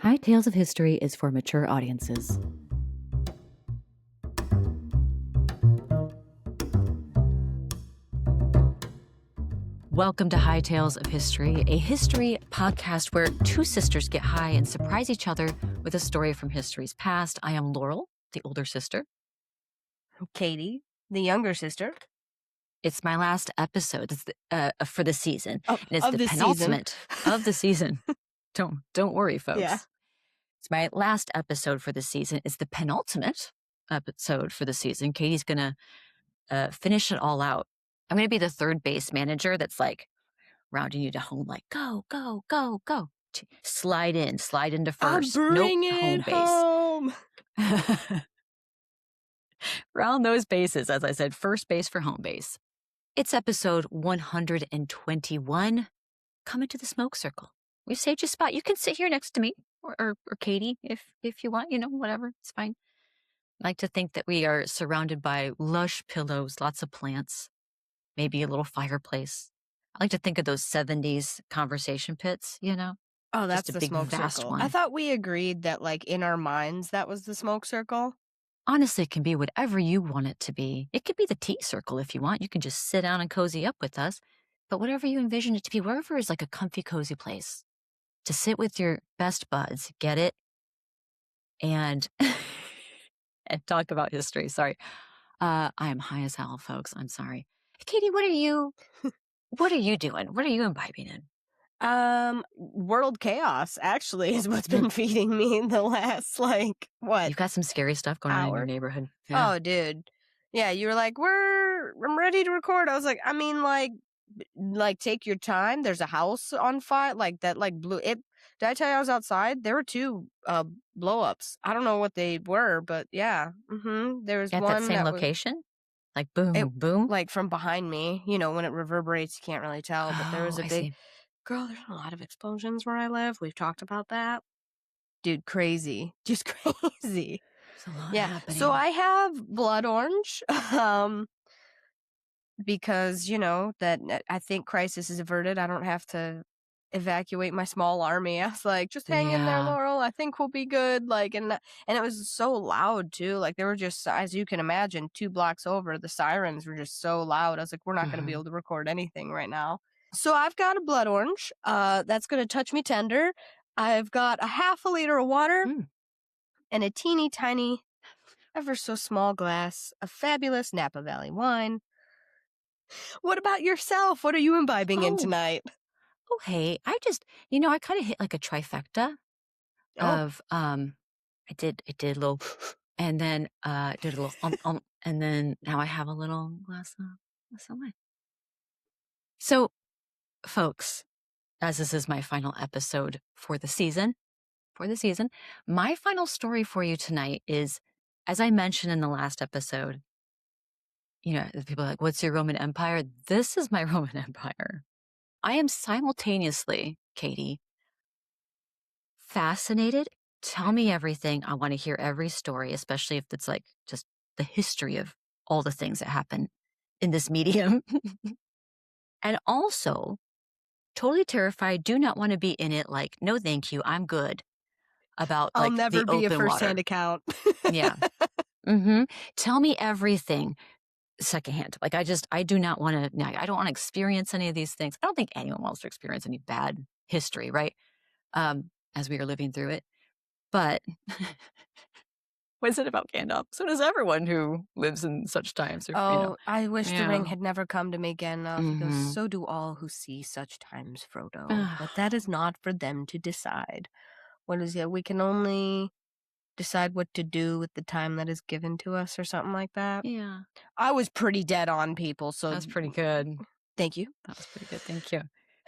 High Tales of History is for mature audiences. Welcome to High Tales of History, a history podcast where two sisters get high and surprise each other with a story from history's past. I am Laurel, the older sister. I'm Katie, the younger sister. It's my last episode for the season. Oh, and it's the penultimate of the season. Don't worry, folks. Yeah. It's my last episode for the season. It's the penultimate episode for the season. Katie's going to finish it all out. I'm going to be the third base manager that's like rounding you to home, like, go, go, go, go. Slide into first. I'm bringing home. Round those bases, as I said, first base for home base. It's episode 121. Come into the smoke circle. We've saved you a spot. You can sit here next to me or Katie if you want, whatever. It's fine. I like to think that we are surrounded by lush pillows, lots of plants, maybe a little fireplace. I like to think of those 70s conversation pits, Oh, that's a the big, smoke vast circle. one. I thought we agreed that, like, in our minds, that was the smoke circle. Honestly, it can be whatever you want it to be. It could be the tea circle if you want. You can just sit down and cozy up with us. But whatever you envision it to be, wherever is like a comfy, cozy place to sit with your best buds, get it? And talk about history. Sorry. I am high as hell, folks. I'm sorry. Katie, what are you doing? What are you imbibing in? World chaos, actually, is what's been feeding me in the last, what? You've got some scary stuff going on in your neighborhood. Yeah. Oh, dude. Yeah, you were like, I'm ready to record. I was like, take your time. There's a house on fire, blew it. Did I tell you I was outside? There were two blow-ups. I don't know what they were, but yeah. There was at one that same location? Like boom, boom? Like from behind me, when it reverberates, you can't really tell, but there was a big... See. Girl, there's a lot of explosions where I live. We've talked about that. Dude, crazy. Just crazy. There's a lot happening. So I have blood orange. Because, that I think crisis is averted. I don't have to evacuate my small army. I was like, just hang in there, Laurel. I think we'll be good. And it was so loud too. Like, there were just, as you can imagine, 2 blocks over, the sirens were just so loud. I was like, we're not going to be able to record anything right now. So I've got a blood orange. That's going to touch me tender. I've got a half a liter of water and a teeny tiny, ever so small glass of fabulous Napa Valley wine. What about yourself? What are you imbibing in tonight? Oh, hey, I just, I kind of hit like a trifecta of, I did a little, and then, did a little, and then now I have a little glass of wine. So, folks, as this is my final episode for the season, my final story for you tonight is, as I mentioned in the last episode, people are like, what's your Roman Empire? This is my Roman Empire. I am simultaneously, Katie, fascinated. Tell me everything. I want to hear every story, especially if it's like just the history of all the things that happen in this medium. And also, totally terrified, do not want to be in it, like, no thank you, I'm good. About I'll like never the be a open first-hand water. account. Yeah. Tell me everything secondhand. Like, I do not want to, I don't want to experience any of these things. I don't think anyone wants to experience any bad history, right? As we are living through it. But what is it about Gandalf? So does everyone who lives in such times. I wish the ring had never come to me, Gandalf. He goes, so do all who see such times, Frodo. But that is not for them to decide. What is it? We can only decide what to do with the time that is given to us, or something like that. Yeah. I was pretty dead on, people. So that's pretty good. Thank you. That was pretty good. Thank you.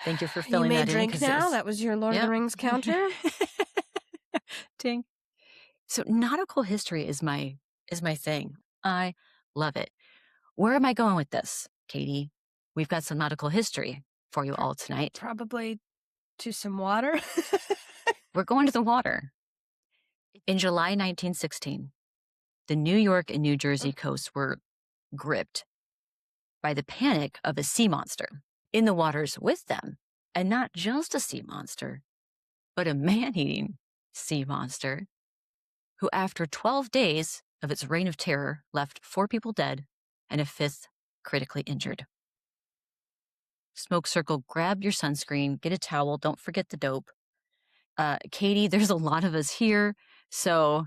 Thank you for filling that in. You may drink now. That was your Lord of the Rings counter. Ding. So nautical history is my thing. I love it. Where am I going with this, Katie? We've got some nautical history for you all tonight. Probably to some water. We're going to the water. In July 1916, the New York and New Jersey coasts were gripped by the panic of a sea monster in the waters with them. And not just a sea monster, but a man-eating sea monster, who after 12 days of its reign of terror left 4 people dead and a 5th critically injured. Smoke circle, grab your sunscreen, get a towel, don't forget the dope. Katie, there's a lot of us here, so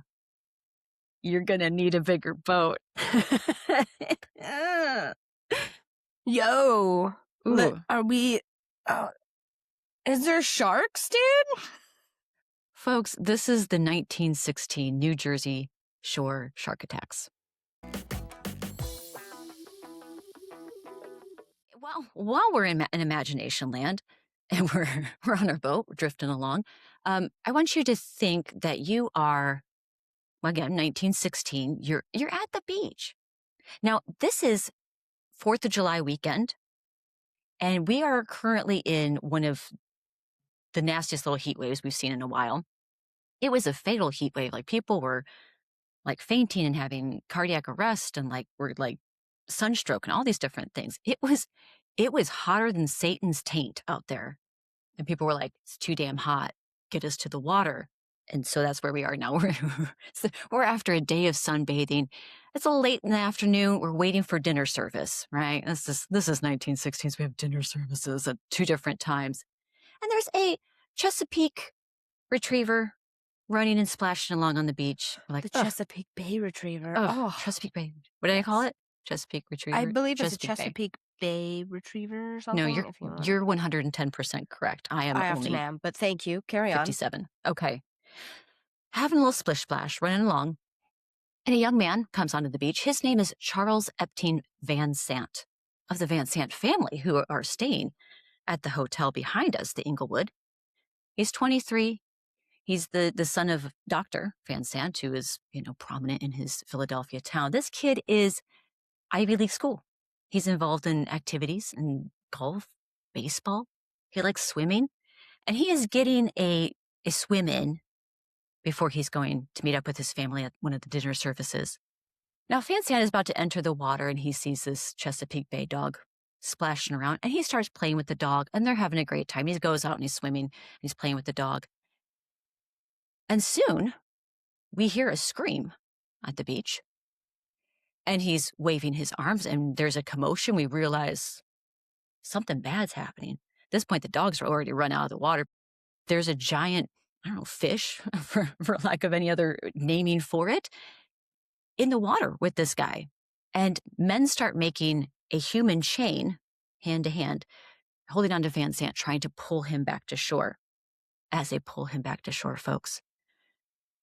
you're gonna need a bigger boat. Yo, Ooh. are we? Is there sharks, dude? Folks, this is the 1916 New Jersey shore shark attacks. Well, while we're in imagination land and we're on our boat, we're drifting along, I want you to think that you are, well, again, 1916, you're at the beach. Now, this is 4th of July weekend, and we are currently in one of the nastiest little heat waves we've seen in a while. It was a fatal heat wave. Like, people were like fainting and having cardiac arrest and were sunstroke and all these different things. It was hotter than Satan's taint out there. And people were like, it's too damn hot. Get us to the water. And so that's where we are now. We're after a day of sunbathing. It's a little late in the afternoon. We're waiting for dinner service, right? This is 1916. So we have dinner services at 2 different times. And there's a Chesapeake retriever running and splashing along on the beach. We're like, The Chesapeake Bay Retriever. Chesapeake Bay. What did I call it? Chesapeake Retriever? I believe it's a Bay. Chesapeake Bay Retriever or something. No, you're 110% correct. I often am, but thank you. Carry on. 57. Okay. Having a little splish splash, running along, and a young man comes onto the beach. His name is Charles Epting Van Sant, of the Van Sant family, who are staying at the hotel behind us, the Inglewood. He's 23. He's the son of Dr. Van Sant, who is, prominent in his Philadelphia town. This kid is Ivy League school. He's involved in activities in golf, baseball. He likes swimming, and he is getting a swim in before he's going to meet up with his family at one of the dinner services. Now, Van Sant is about to enter the water, and he sees this Chesapeake Bay dog splashing around, and he starts playing with the dog, and they're having a great time. He goes out and he's swimming, and he's playing with the dog. And soon, we hear a scream at the beach, and he's waving his arms, and there's a commotion. We realize something bad's happening. At this point, the dogs are already run out of the water. There's a giant, fish, for lack of any other naming for it, in the water with this guy. And men start making a human chain, hand to hand, holding on to Van Sant, trying to pull him back to shore. As they pull him back to shore, folks,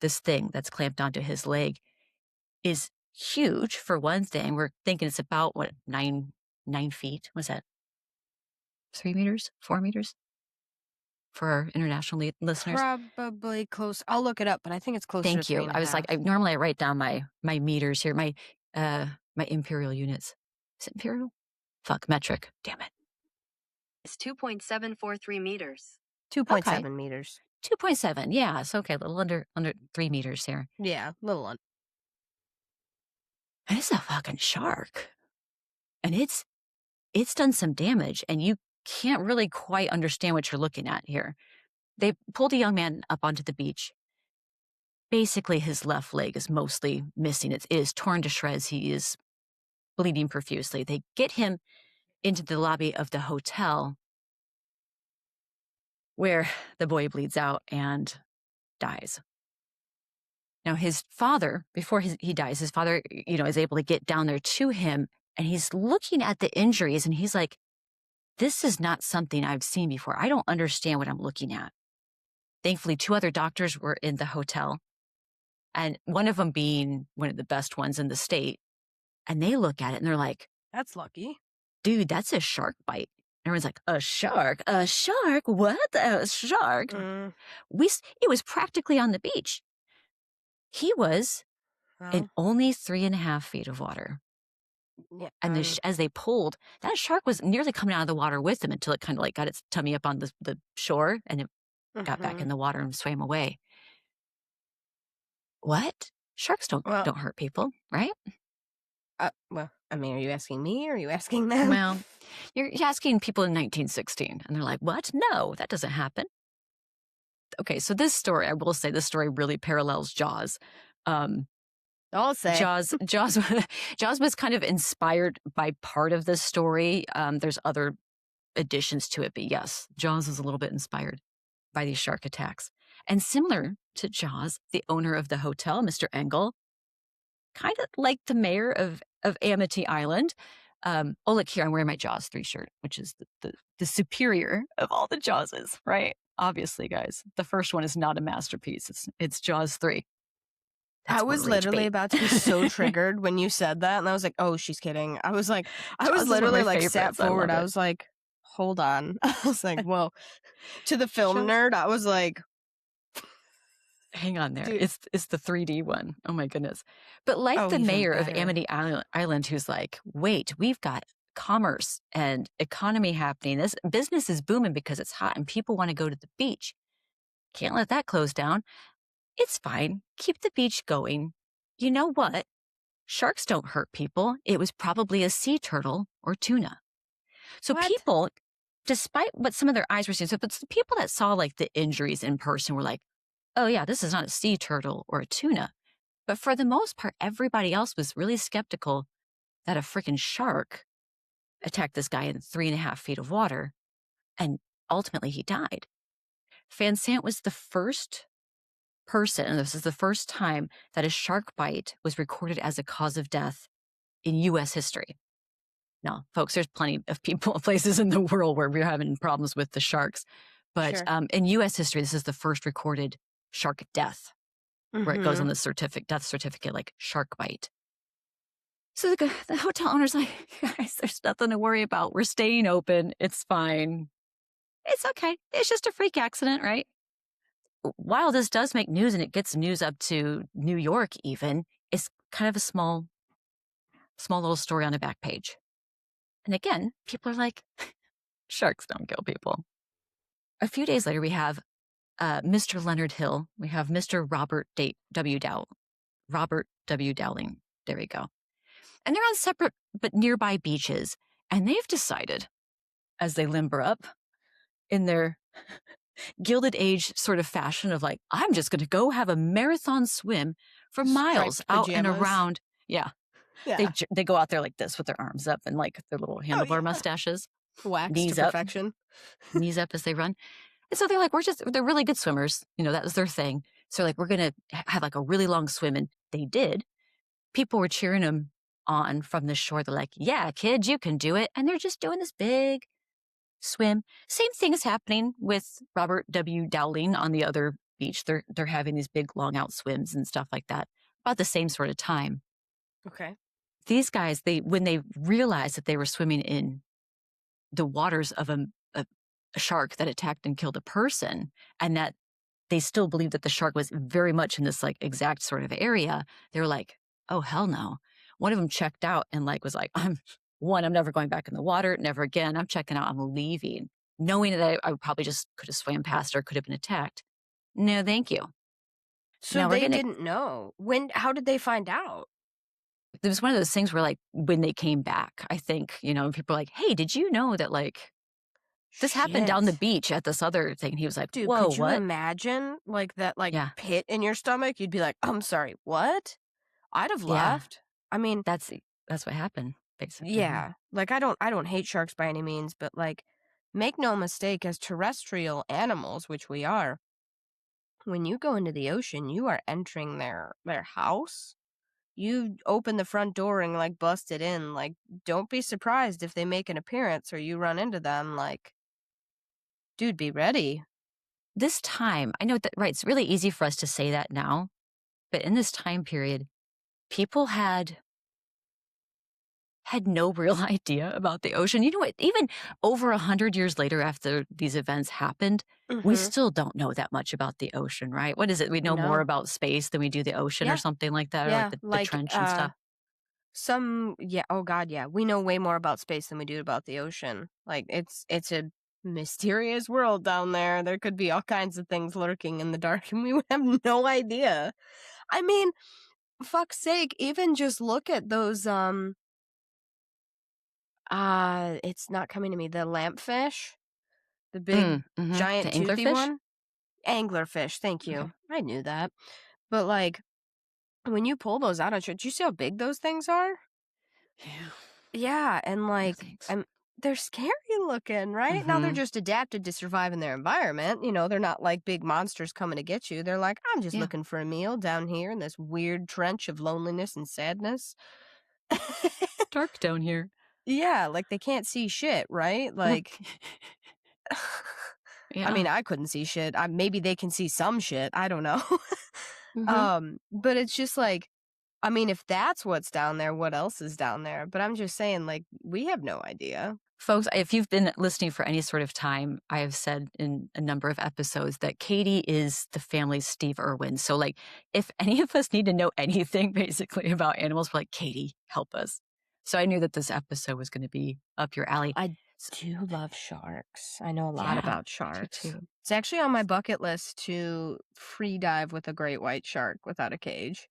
this thing that's clamped onto his leg is huge, for one thing. We're thinking it's about, 9 feet? What's that? 3 meters? 4 meters? For our international listeners? Probably close. I'll look it up, but I think it's closer Thank to you. I was like, normally I write down my meters here, my imperial units. Is it imperial? Fuck, metric. Damn it. It's 2.743 meters. 2.7 meters. 2.7, yeah. So, okay, a little under 3 meters here. Yeah, a little under. And it's a fucking shark. And it's done some damage, and you can't really quite understand what you're looking at here. They pulled a young man up onto the beach. Basically, his left leg is mostly missing. It is torn to shreds. He is bleeding profusely. They get him into the lobby of the hotel, where the boy bleeds out and dies. Now, his father, before he dies, his father, is able to get down there to him, and he's looking at the injuries, and he's like, this is not something I've seen before. I don't understand what I'm looking at. Thankfully, 2 other doctors were in the hotel, and one of them being one of the best ones in the state, and they look at it, and they're like, that's lucky. Dude, that's a shark bite. Everyone's like, a shark? A shark? What? A shark? It was practically on the beach. He was in only 3.5 feet of water. Yeah, and as they pulled, that shark was nearly coming out of the water with them until it kind of got its tummy up on the shore, and it got back in the water and swam away. What? Sharks don't hurt people, right? Well, I mean, are you asking me or are you asking them? Well, you're asking people in 1916, and they're like, what? No, that doesn't happen. okay, so this story, I will say this story really parallels Jaws. I'll say. Jaws Jaws was kind of inspired by part of this story. There's other additions to it, but yes, Jaws is a little bit inspired by these shark attacks. And similar to Jaws, the owner of the hotel, Mr. Engel, kind of like the mayor of Amity Island. Oh, look here, I'm wearing my Jaws 3 shirt, which is the superior of all the Jawses, right? Obviously, guys, the first one is not a masterpiece. It's Jaws 3. That's I was literally about to be so triggered when you said that, and I was like, "Oh, she's kidding." I was like, I was literally like sat forward. I was like, "Hold on." I was like, "Whoa." To the film nerd, I was like, hang on there. Dude. It's the 3D one. Oh my goodness. But like the mayor of Amity Island, who's like, wait, we've got commerce and economy happening. This business is booming because it's hot and people want to go to the beach. Can't let that close down. It's fine. Keep the beach going. You know what? Sharks don't hurt people. It was probably a sea turtle or tuna. So people, despite what some of their eyes were seeing, so but the people that saw like the injuries in person were like, oh yeah, this is not a sea turtle or a tuna. But for the most part, everybody else was really skeptical that a freaking shark attacked this guy in 3.5 feet of water, and ultimately he died. Van Sant was the first person, and this is the first time that a shark bite was recorded as a cause of death in U.S. history. Now, folks, there's plenty of places in the world where we're having problems with the sharks. But in U.S. history, this is the first recorded shark death, where it goes on the death certificate, like shark bite. So the hotel owner's like, guys, there's nothing to worry about. We're staying open. It's fine. It's okay. It's just a freak accident, right? While this does make news and it gets news up to New York even, it's kind of a small little story on a back page. And again, people are like, sharks don't kill people. A few days later, we have Mr. Leonard Hill. We have Mr. Robert W. Dowling. There we go. And they're on separate but nearby beaches. And they've decided, as they limber up in their Gilded Age sort of fashion of like, I'm just going to go have a marathon swim for miles out and around. Yeah. They go out there like this with their arms up and like their little handlebar mustaches. Waxed to perfection. Knees up as they run. And so they're like, they're really good swimmers. You know, that was their thing. So like, we're going to have like a really long swim. And they did. People were cheering them on from the shore. They're like, yeah, kids, you can do it. And they're just doing this big swim. Same thing is happening with Robert W. Dowling on the other beach. They're having these big long out swims and stuff like that about the same sort of time. Okay. These guys, when they realized that they were swimming in the waters of a shark that attacked and killed a person, and that they still believed that the shark was very much in this like exact sort of area, they were like, oh, hell no. One of them checked out and like was like, I'm never going back in the water, never again. I'm checking out, I'm leaving, knowing that I probably just could have swam past or could have been attacked. No, thank you. So they didn't know. How did they find out? It was one of those things where like when they came back, I think, you know, people were like, hey, did you know that like this happened down the beach at this other thing? He was like, dude, whoa, could you imagine like that pit in your stomach? You'd be like, I'm sorry, what? I'd have left. I mean, that's what happened, basically. Yeah. Like I don't hate sharks by any means, but like make no mistake, as terrestrial animals, which we are, when you go into the ocean, you are entering their house. You open the front door and like bust it in. Like, don't be surprised if they make an appearance or you run into them. Like, dude, be ready. This time, I know that, right, it's really easy for us to say that now, but in this time period, people had no real idea about the ocean. You know what? Even over 100 years later after these events happened, we still don't know that much about the ocean, right? What is it? We know more about space than we do the ocean or something like that, or like the trench and stuff. Oh God, yeah. We know way more about space than we do about the ocean. Like, it's a mysterious world down there. There could be all kinds of things lurking in the dark, and we would have no idea. I mean, fuck's sake, even just look at those, it's not coming to me. The lampfish, the big giant the toothy anglerfish one. Anglerfish, thank you. Okay. I knew that. But, like, when you pull those out on shore, do you see how big those things are? Yeah. Yeah, and, No like, thanks. they're scary looking, right? Now they're Mm-hmm. just adapted to survive in their environment. You know, they're not like big monsters coming to get you. They're like, I'm just Yeah. looking for a meal down here in this weird trench of loneliness and sadness. Dark down here. Yeah, like they can't see shit, right? Like, I Yeah. mean, I couldn't see shit. Maybe they can see some shit. I don't know. Mm-hmm. But it's just like, I mean, if that's what's down there, what else is down there? But I'm just saying, like, we have no idea. Folks, if you've been listening for any sort of time, I have said in a number of episodes that Katie is the family's Steve Irwin. So, like, if any of us need to know anything basically about animals, we're like, Katie, help us. So I knew that this episode was going to be up your alley. I do love sharks. I know a lot Yeah, about I do sharks. too. It's actually on my bucket list to free dive with a great white shark without a cage.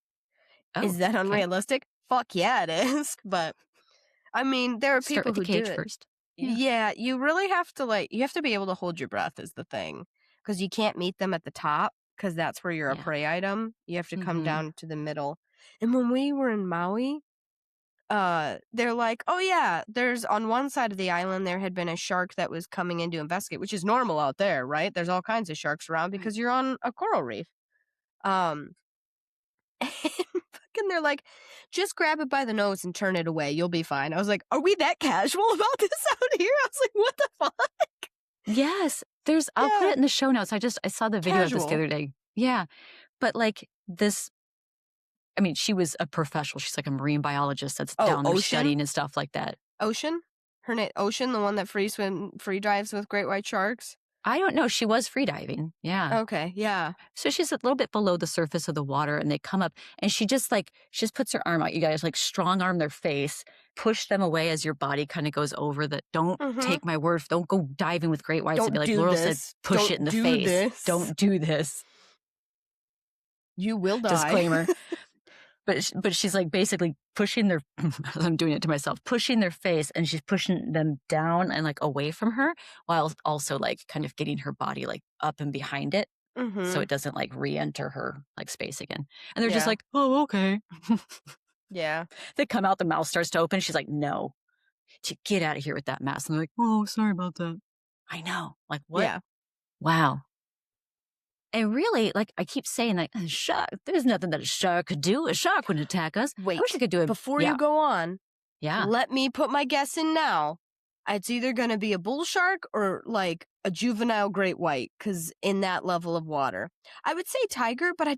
Oh, Is that okay. unrealistic? Fuck yeah, it is. But I mean, there are Start people with the who do cage it. first. Yeah. Yeah, you really have to you have to be able to hold your breath is the thing. Because you can't meet them at the top because that's where you're a Yeah. prey item. You have to come Mm-hmm. down to the middle. And when we were in Maui, they're like, oh yeah, there's on one side of the island, there had been a shark that was coming in to investigate, which is normal out there, right? There's all kinds of sharks around because you're on a coral reef. Um, and fucking they're like, just grab it by the nose and turn it away. You'll be fine. I was like, are we that casual about this out here? I was like, what the fuck? Yes. I'll put Yeah. it in the show notes. I saw the video of this the Casual. other day. Yeah. But like this, I mean, she was a professional. She's like a marine biologist that's Oh, down there Ocean? studying and stuff like that. Ocean? Her name Ocean, the one that free dives with great white sharks? I don't know. She was free diving. Yeah. Okay, yeah. So she's a little bit below the surface of the water and they come up and she just puts her arm out. You guys like strong arm their face, push them away as your body kind of goes over that. Don't take my word. Don't go diving with great whites and be Don't like do Laurel this. said, push Don't it in the do face. this. Don't do this. You will die. Disclaimer. But she's like basically pushing their, I'm doing it to myself, pushing their face and she's pushing them down and like away from her while also like kind of getting her body like up and behind it. So it doesn't like re-enter her like space again. And they're just Yeah. like, oh, okay. Yeah. They come out, the mouth starts to open. She's like, no, get out of here with that mask. And they're like, oh, sorry about that. I know. Like, what? Yeah. Wow. And really, like I keep saying, like, a shark, there's nothing that a shark could do. A shark wouldn't attack us. Wait, I wish I could do it. before Yeah. you go on, Yeah. let me put my guess in now. It's either going to be a bull shark or like a juvenile great white, because in that level of water. I would say tiger, but I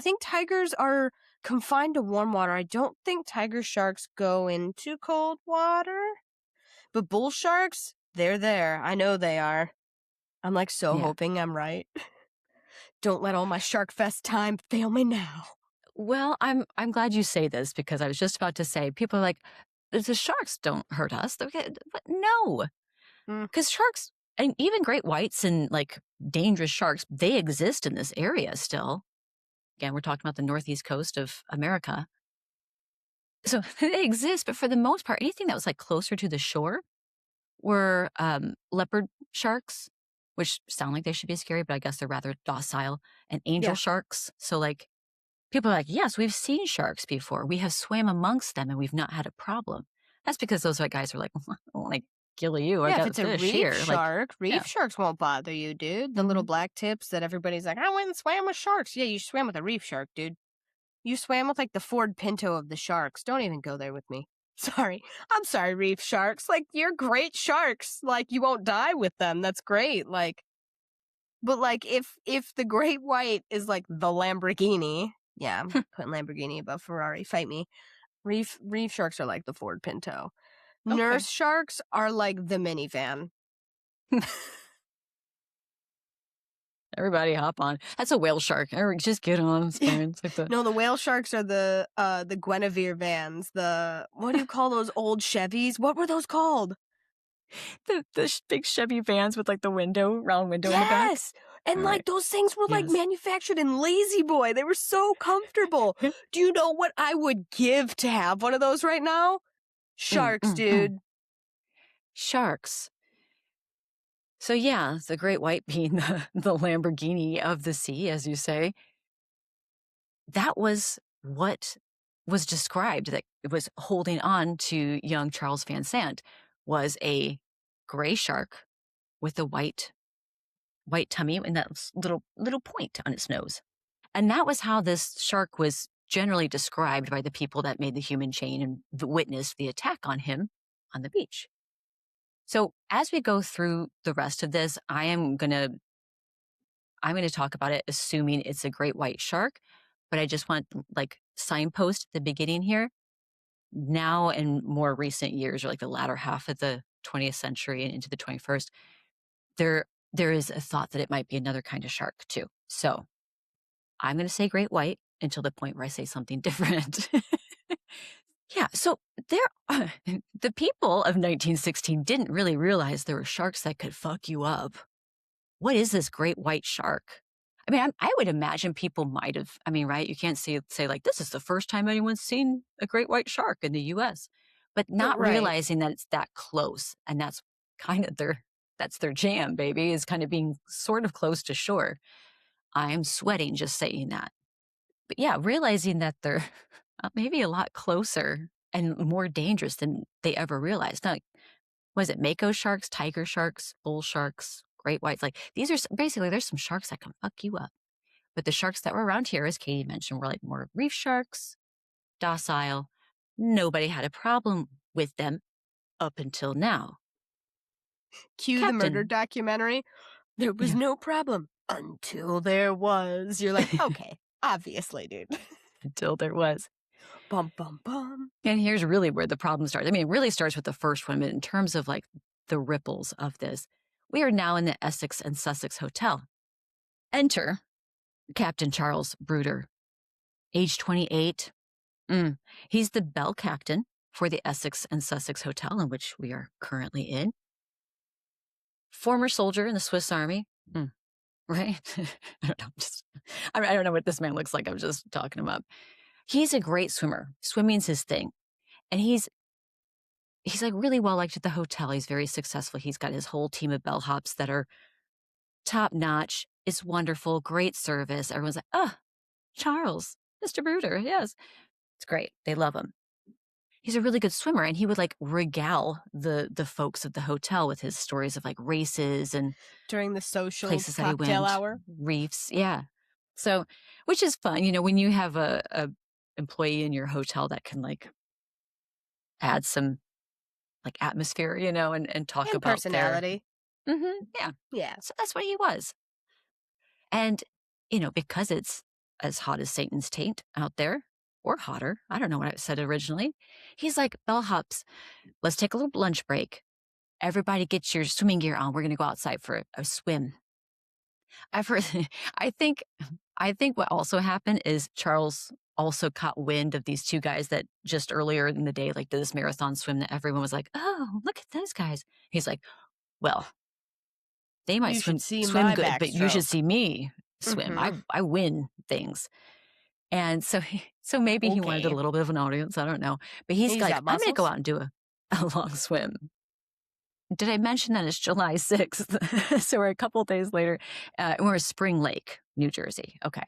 think tigers are confined to warm water. I don't think tiger sharks go into cold water. But bull sharks, they're there. I know they are. I'm like hoping I'm right. Don't let all my Shark Fest time fail me now. Well, I'm glad you say this because I was just about to say people are like, the sharks don't hurt us. But no, because sharks and even great whites and like dangerous sharks, they exist in this area still. Again, we're talking about the northeast coast of America. So they exist, but for the most part, anything that was like closer to the shore were leopard sharks, which sound like they should be scary, but I guess they're rather docile, and angel sharks. So like people are like, yes, we've seen sharks before. We have swam amongst them and we've not had a problem. That's because those white guys are like, I don't want to kill you. I Yeah, got if it's a fish reef here. shark, Like, reef sharks won't bother you, dude. The little black tips that everybody's like, I went and swam with sharks. Yeah, you swam with a reef shark, dude. You swam with like the Ford Pinto of the sharks. Don't even go there with me. Sorry. I'm sorry, reef sharks. Like, you're great sharks. Like, you won't die with them. That's great. Like, but like, if the great white is like the Lamborghini, yeah, I'm putting Lamborghini above Ferrari. Fight me. Reef sharks are like the Ford Pinto. Okay. Nurse sharks are like the minivan. Everybody hop on. That's a whale shark. Just get on. It's fine. It's like the... No, the whale sharks are the Guinevere vans. What do you call those old Chevys? What were those called? the big Chevy vans with like the round window in the back. Yes. And All like right. those things were like Yes. manufactured in Lazy Boy. They were so comfortable. Do you know what I would give to have one of those right now? Sharks, dude. Sharks. So yeah, the great white being the Lamborghini of the sea, as you say, that was what was described that it was holding on to young Charles Van Sant was a gray shark with a white tummy and that little point on its nose. And that was how this shark was generally described by the people that made the human chain and witnessed the attack on him on the beach. So as we go through the rest of this, I'm going to talk about it assuming it's a great white shark, but I just want like signpost at the beginning here. Now in more recent years, or like the latter half of the 20th century and into the 21st, there is a thought that it might be another kind of shark too. So I'm going to say great white until the point where I say something different. Yeah, so the people of 1916 didn't really realize there were sharks that could fuck you up. What is this great white shark? I mean, I would imagine people might have, I mean, right? You can't say like, this is the first time anyone's seen a great white shark in the US, but not Right. realizing that it's that close. And that's kind of that's their jam, baby, is kind of being sort of close to shore. I am sweating just saying that. But yeah, realizing that they're maybe a lot closer and more dangerous than they ever realized. Now, was it mako sharks, tiger sharks, bull sharks, great whites? Like these are basically, there's some sharks that can fuck you up. But the sharks that were around here, as Katie mentioned, were like more reef sharks, docile. Nobody had a problem with them up until now. Cue the murder documentary. There was no problem until there was. You're like, okay, obviously, dude. Until there was. Bum, bum, bum. And here's really where the problem starts. I mean, it really starts with the first one, but in terms of like the ripples of this, we are now in the Essex and Sussex Hotel. Enter Captain Charles Bruder, age 28. He's the bell captain for the Essex and Sussex Hotel, in which we are currently in. Former soldier in the Swiss Army. Right? I don't know. I don't know what this man looks like. I'm just talking him up. He's a great swimmer. Swimming's his thing. And he's like really well liked at the hotel. He's very successful. He's got his whole team of bellhops that are top notch. It's wonderful. Great service. Everyone's like, oh, Charles, Mr. Bruder. Yes. It's great. They love him. He's a really good swimmer, and he would like regale the folks of the hotel with his stories of like races and during the social places cocktail that he went, hour, reefs. Yeah. So, which is fun, you know, when you have a employee in your hotel that can like add some like atmosphere, you know, and talk and about personality. Yeah. So that's what he was. And, you know, because it's as hot as Satan's taint out there, or hotter, I don't know what I said originally, he's like, bellhops, let's take a little lunch break. Everybody get your swimming gear on. We're going to go outside for a swim. I've heard, I think what also happened is Charles also caught wind of these two guys that just earlier in the day, like did this marathon swim that everyone was like, oh, look at those guys. He's like, well, they might swim good, but you should see me swim. I win things. And so maybe he wanted a little bit of an audience. I don't know. But he's like, I'm going to go out and do a long swim. Did I mention that it's July 6th? So we're a couple of days later. We're at Spring Lake, New Jersey. Okay.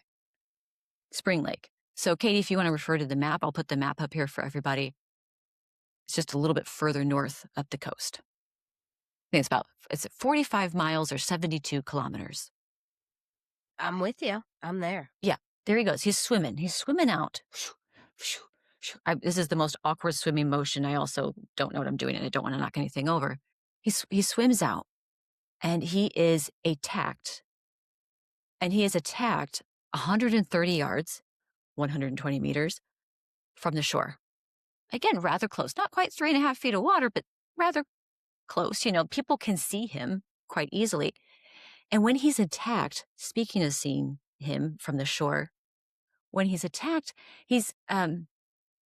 Spring Lake. So Katie, if you want to refer to the map, I'll put the map up here for everybody. It's just a little bit further north up the coast. I think it's 45 miles or 72 kilometers. I'm with you. I'm there. Yeah. There he goes. He's swimming out. This is the most awkward swimming motion. I also don't know what I'm doing, and I don't want to knock anything over. He swims out, and he is attacked. And he is attacked 130 yards, 120 meters from the shore. Again, rather close. Not quite 3.5 feet of water, but rather close. You know, people can see him quite easily. And when he's attacked, speaking of seeing him from the shore, when he's attacked, he's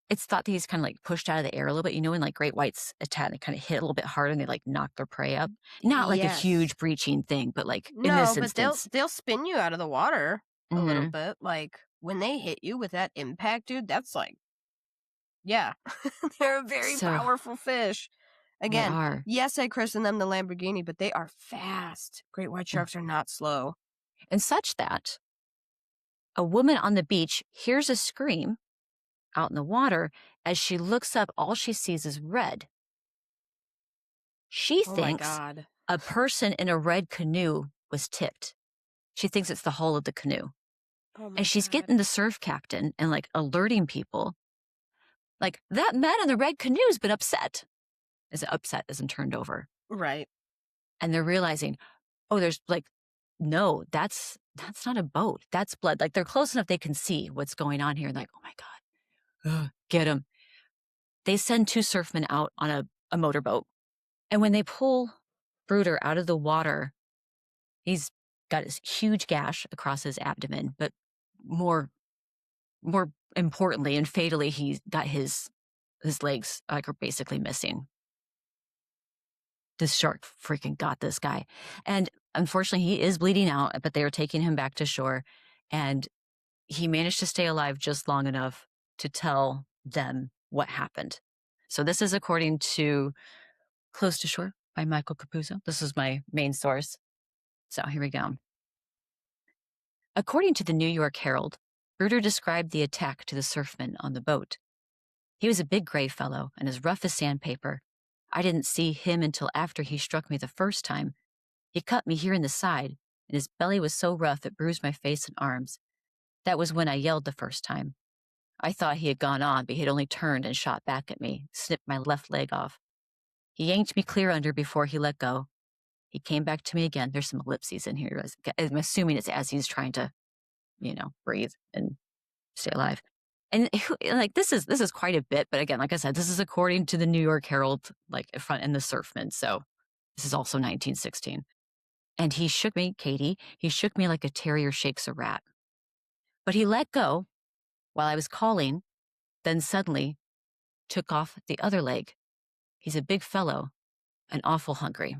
it's thought that he's kind of like pushed out of the air a little bit, you know, when like great whites attack, they kind of hit a little bit harder and they like knock their prey up. Not like a huge breaching thing, but like in this instance. But they'll spin you out of the water a little bit. Like when they hit you with that impact, dude, that's like, yeah, they're a very powerful fish. Again, are. yes, I christen them the Lamborghini, but they are fast. Great white sharks are not slow. And such that a woman on the beach hears a scream out in the water. As she looks up, all she sees is red. She Oh my thinks God. a person in a red canoe was tipped. She thinks it's the hull of the canoe. Oh my And she's God. getting the surf captain and like alerting people. Like, that man in the red canoe's been upset. Is it upset as in turned over? Right. And they're realizing, oh, there's like, no, that's not a boat. That's blood. Like, they're close enough they can see what's going on here. And like, oh my God, ugh, get him. They send 2 surfmen out on a motorboat. And when they pull Bruder out of the water, he's got this huge gash across his abdomen, but more importantly and fatally, he's got his legs like are basically missing. This shark freaking got this guy. And unfortunately, he is bleeding out, but they are taking him back to shore. And he managed to stay alive just long enough to tell them what happened. So this is according to Close to Shore by Michael Capuzzo. This is my main source. So here we go. According to the New York Herald, Bruder described the attack to the surfmen on the boat. He was a big gray fellow and as rough as sandpaper. I didn't see him until after he struck me the first time. He cut me here in the side, and his belly was so rough it bruised my face and arms. That was when I yelled the first time. I thought he had gone on, but he had only turned and shot back at me, snipped my left leg off. He yanked me clear under before he let go. He came back to me again. There's some ellipses in here. I'm assuming it's as he's trying to, breathe and stay alive. And like this is quite a bit, but again, like I said, this is according to the New York Herald, like front and the Surfman. So this is also 1916. And he shook me, Katie. He shook me like a terrier shakes a rat. But he let go while I was calling, then suddenly took off the other leg. He's a big fellow and awful hungry.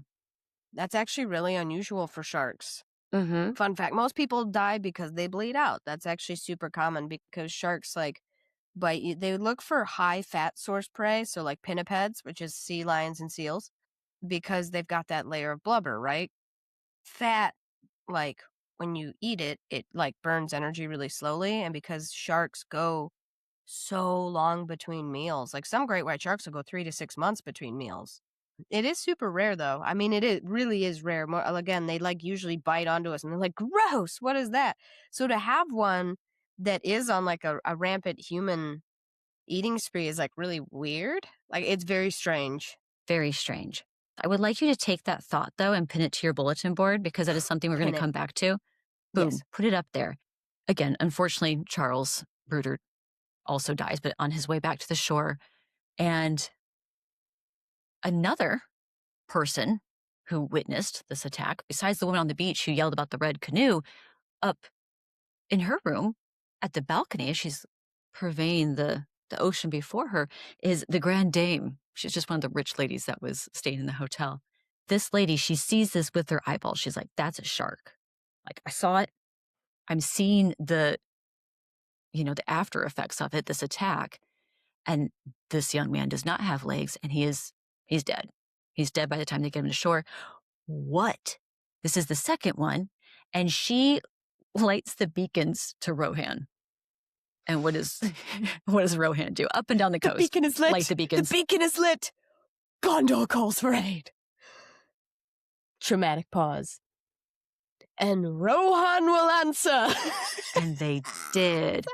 That's actually really unusual for sharks. Mm-hmm. Fun fact, most people die because they bleed out. That's actually super common because sharks like bite you. They look for high fat source prey, so like pinnipeds, which is sea lions and seals, because they've got that layer of blubber, right? Fat, like when you eat it, it like burns energy really slowly, and because sharks go so long between meals, like some great white sharks will go 3 to 6 months between meals. It is super rare, though. I mean, it really is rare. More, again, they like usually bite onto us and they're like, gross, what is that? So to have one that is on like a rampant human eating spree is like really weird. Like, it's very strange. Very strange. I would like you to take that thought, though, and pin it to your bulletin board because that is something we're going to come back to. Boom, Yes. put it up there. Again, unfortunately, Charles Bruder also dies, but on his way back to the shore. And another person who witnessed this attack, besides the woman on the beach who yelled about the red canoe, up in her room at the balcony as she's purveying the ocean before her, is the Grand Dame. She's just one of the rich ladies that was staying in the hotel. This lady, she sees this with her eyeballs. She's like, that's a shark. Like, I saw it. I'm seeing the after effects of it, this attack. And this young man does not have legs, and he's dead. He's dead by the time they get him to shore. What? This is the second one. And she lights the beacons to Rohan. And what does Rohan do? Up and down the coast. The beacon is lit. Light the beacons. The beacon is lit. Gondor calls for aid. Traumatic pause. And Rohan will answer. And they did.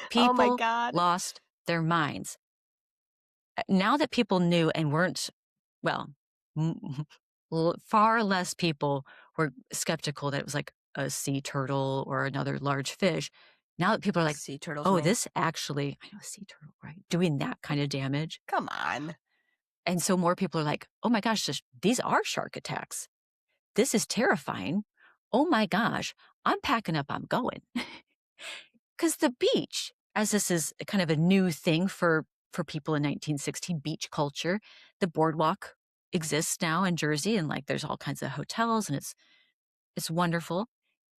People Oh my God. lost their minds. Now that people knew and weren't, well, far less people were skeptical that it was like a sea turtle or another large fish. Now that people are like, sea turtles. oh, man. this actually, I know a sea turtle, right? Doing that kind of damage. Come on. And so more people are like, oh my gosh, these are shark attacks. This is terrifying. Oh my gosh, I'm packing up, I'm going. Because the beach, as this is kind of a new thing for people in 1916, beach culture, the boardwalk exists now in Jersey, and like there's all kinds of hotels, and it's wonderful.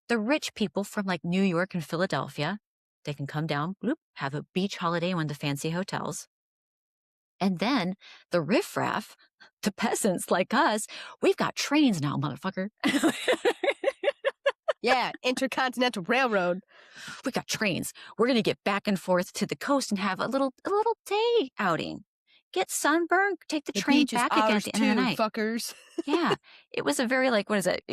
The rich people from like New York and Philadelphia, they can come down, bloop, have a beach holiday in one of the fancy hotels. And then the riffraff, the peasants like us, we've got trains now, motherfucker. Yeah, Intercontinental Railroad. We got trains. We're going to get back and forth to the coast and have a little day outing. Get sunburned, take the train beach is back again at ours the end of the too, night. fuckers. Yeah. It was a very, like, what is it?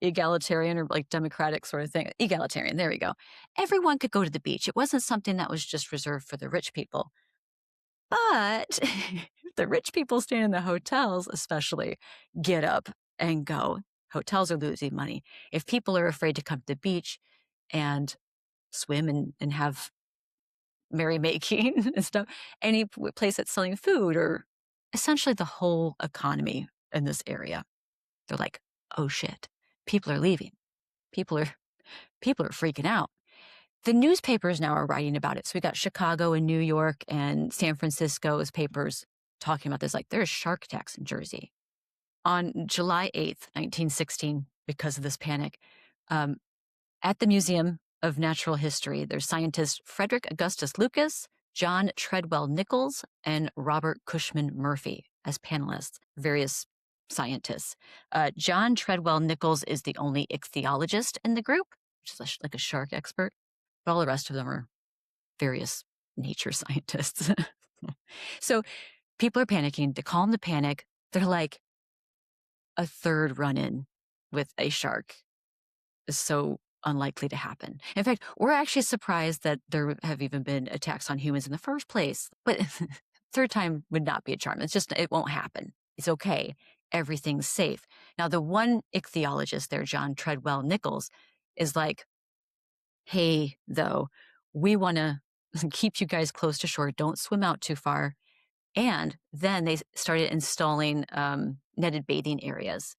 Egalitarian or like democratic sort of thing. Egalitarian. There we go. Everyone could go to the beach. It wasn't something that was just reserved for the rich people. But the rich people staying in the hotels, especially, get up and go. Hotels are losing money. If people are afraid to come to the beach and swim and have merrymaking and stuff, any place that's selling food, or essentially the whole economy in this area, they're like, oh shit, people are leaving. People are freaking out. The newspapers now are writing about it. So we got Chicago and New York and San Francisco's papers talking about this. Like, there's shark attacks in Jersey. On July 8th, 1916, because of this panic, at the Museum of Natural History, there's scientists Frederick Augustus Lucas, John Treadwell Nichols, and Robert Cushman Murphy as panelists, various scientists. John Treadwell Nichols is the only ichthyologist in the group, which is like a shark expert. But all the rest of them are various nature scientists. So people are panicking. They calm the panic. They're like, a third run-in with a shark is so unlikely to happen. In fact, we're actually surprised that there have even been attacks on humans in the first place. But third time would not be a charm. It's just, it won't happen. It's okay. Everything's safe. Now, the one ichthyologist there, John Treadwell Nichols, is like, hey, though, we want to keep you guys close to shore. Don't swim out too far. And then they started installing netted bathing areas,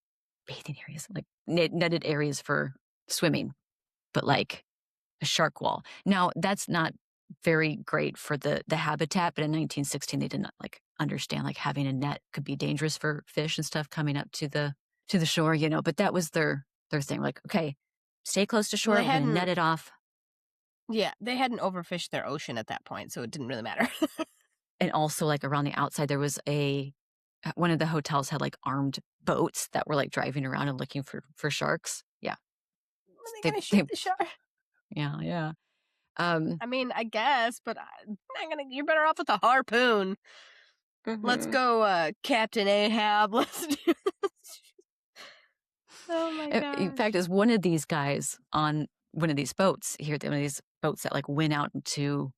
like netted areas for swimming, but like a shark wall. Now, that's not very great for the habitat, but in 1916, they did not like understand like having a net could be dangerous for fish and stuff coming up to the shore, but that was their thing. Like, okay, stay close to shore. We're going to net it off. Yeah, they hadn't overfished their ocean at that point, so it didn't really matter. And also, like, around the outside, there was one of the hotels had like armed boats that were like driving around and looking for sharks. Yeah. Are they gonna shoot the shark? Yeah. I mean, I guess, but you're better off with a harpoon. Mm-hmm. Let's go, Captain Ahab. Let's do this. Oh my god. In fact, as one of these guys on one of these boats here, one of these boats that like went out to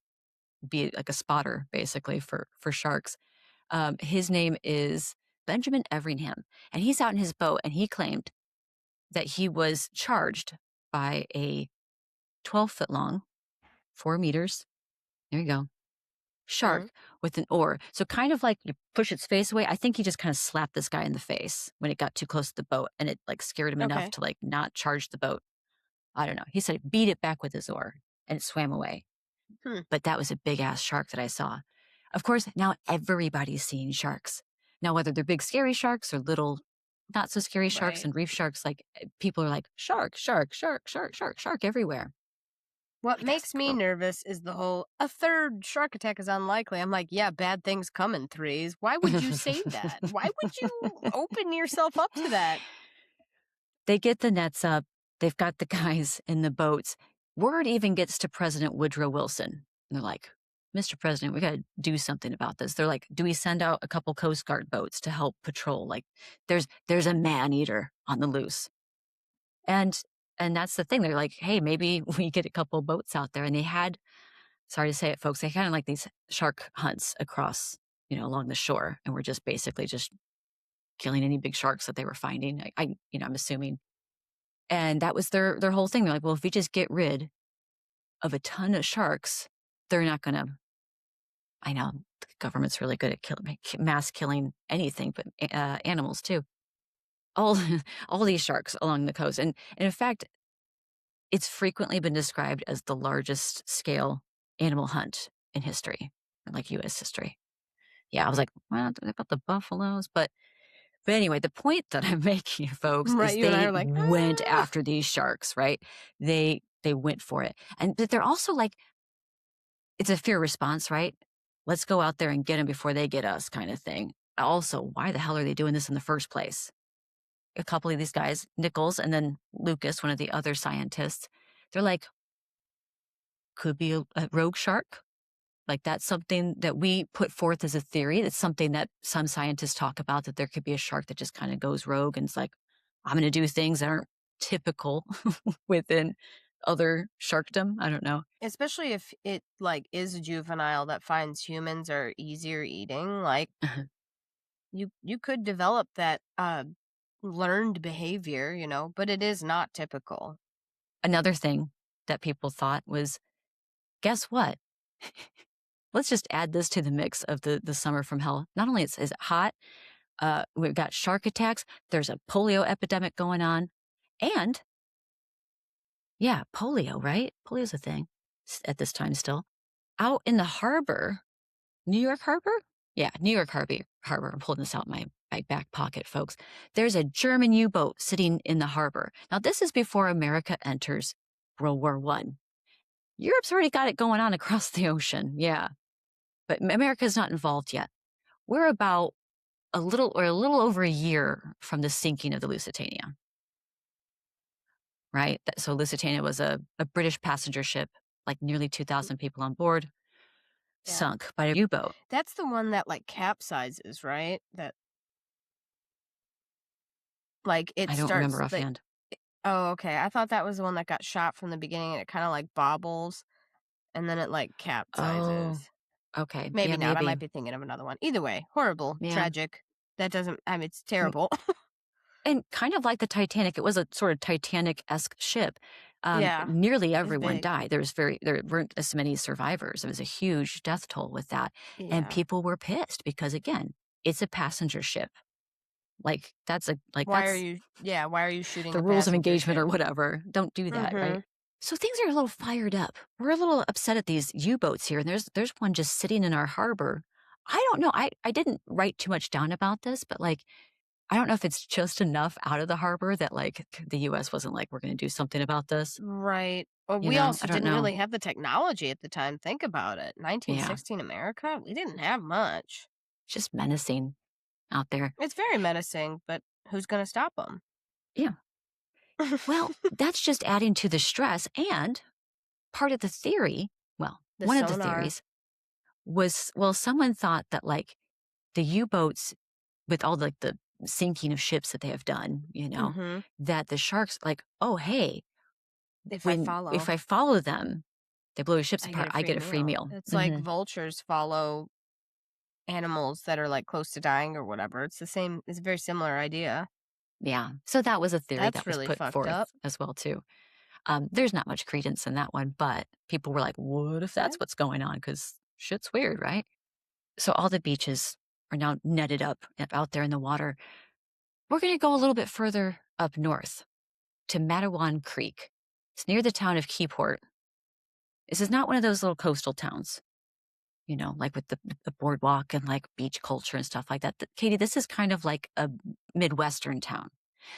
be like a spotter basically for sharks. His name is Benjamin Everingham, and he's out in his boat, and he claimed that he was charged by a 12-foot long, 4 meters, there you go, shark with an oar. So kind of like you push its face away. I think he just kind of slapped this guy in the face when it got too close to the boat, and it like scared him enough to like not charge the boat. I don't know. He said he beat it back with his oar, and it swam away. But that was a big ass shark that I saw. Of course, now everybody's seeing sharks. Now, whether they're big scary sharks or little not so scary sharks and reef sharks, like people are like, shark everywhere. What makes me nervous is the whole, a third shark attack is unlikely. I'm like, yeah, bad things come in threes. Why would you say that? Why would you open yourself up to that? They get the nets up. They've got the guys in the boats. Word even gets to President Woodrow Wilson. And they're like, Mr. President, we got to do something about this. They're like, do we send out a couple Coast Guard boats to help patrol? Like, there's a man-eater on the loose. And that's the thing. They're like, hey, maybe we get a couple boats out there. And they had, sorry to say it, folks, they kind of like these shark hunts across, along the shore. And we're just basically just killing any big sharks that they were finding. I'm assuming. And that was their whole thing. They're like, well, if we just get rid of a ton of sharks, they're not going to, I know the government's really good at mass killing anything, but animals too. All these sharks along the coast. And in fact, it's frequently been described as the largest scale animal hunt in history, like U.S. history. Yeah, I was like, well, about the buffaloes, but anyway, the point that I'm making, folks, is they went after these sharks, right? They went for it. But they're also like, it's a fear response, right? let's go out there and get them before they get us kind of thing. Also, why the hell are they doing this in the first place? A couple of these guys, Nichols and then Lucas, one of the other scientists, they're like, could be a rogue shark. Like that's something that we put forth as a theory. That's something that some scientists talk about, that there could be a shark that just kind of goes rogue and it's like, I'm going to do things that aren't typical within other sharkdom. I don't know. Especially if it like is a juvenile that finds humans are easier eating, like you could develop that learned behavior, you know, but it is not typical. Another thing that people thought was, guess what? Let's just add this to the mix of the summer from hell. Not only is it hot, we've got shark attacks. There's a polio epidemic going on. And yeah, polio, right? Polio's a thing at this time still. Out in the harbor, New York Harbor? Yeah, New York Harbor. I'm pulling this out in my back pocket, folks. There's a German U-boat sitting in the harbor. Now, this is before America enters World War I. Europe's already got it going on across the ocean, yeah. But America's not involved yet. We're about a little over a year from the sinking of the Lusitania, right? So Lusitania was a British passenger ship, like nearly 2,000 people on board, sunk by a U-boat. That's the one that like capsizes, right? That like it I don't starts remember like, offhand. oh, okay. I thought that was the one that got shot from the beginning and it kind of like bobbles and then it like capsizes. Okay. Maybe Yeah, not. I maybe. might be thinking of another one. Either way, horrible, Yeah. tragic. That doesn't, I mean, it's terrible. And kind of like the Titanic, it was a sort of Titanic-esque ship. Yeah, Nearly everyone big. died. There weren't as many survivors. It was a huge death toll with that. And Yeah. people were pissed because, again, it's a passenger ship. Like, that's Why are you shooting the a rules of passenger engagement or ship? whatever. Don't do that, right? Mm-hmm. So things are a little fired up. We're a little upset at these U-boats here, and there's one just sitting in our harbor. I don't know. I didn't write too much down about this, but like, I don't know if it's just enough out of the harbor that like the U.S. wasn't like, we're going to do something about this. Right. Well, You we know, I also don't didn't know. really have the technology at the time. Think about it. Yeah, 1916 America, we didn't have much. just menacing out there. It's very menacing, but who's going to stop them? Yeah. Well, that's just adding to the stress. And part of the theory, well, The one of the sonar. theories was, well, someone thought that like the U-boats, with all like the sinking of ships that they have done, you know, Mm-hmm. that the sharks like, oh, hey, If if I follow them, they blow your ships apart, I get a free meal. It's like vultures follow animals that are like close to dying or whatever. It's the same. It's a very similar idea. Yeah. So that was a theory That's that was really put fucked forth up. as well, too. There's not much credence in that one, but people were like, what if that's Right. what's going on? Because shit's weird, right? So all the beaches are now netted up out there in the water. We're going to go a little bit further up north to Matawan Creek. It's near the town of Keyport. This is not one of those little coastal towns, you know, like with the boardwalk and like beach culture and stuff like that. Katie, this is kind of like a Midwestern town.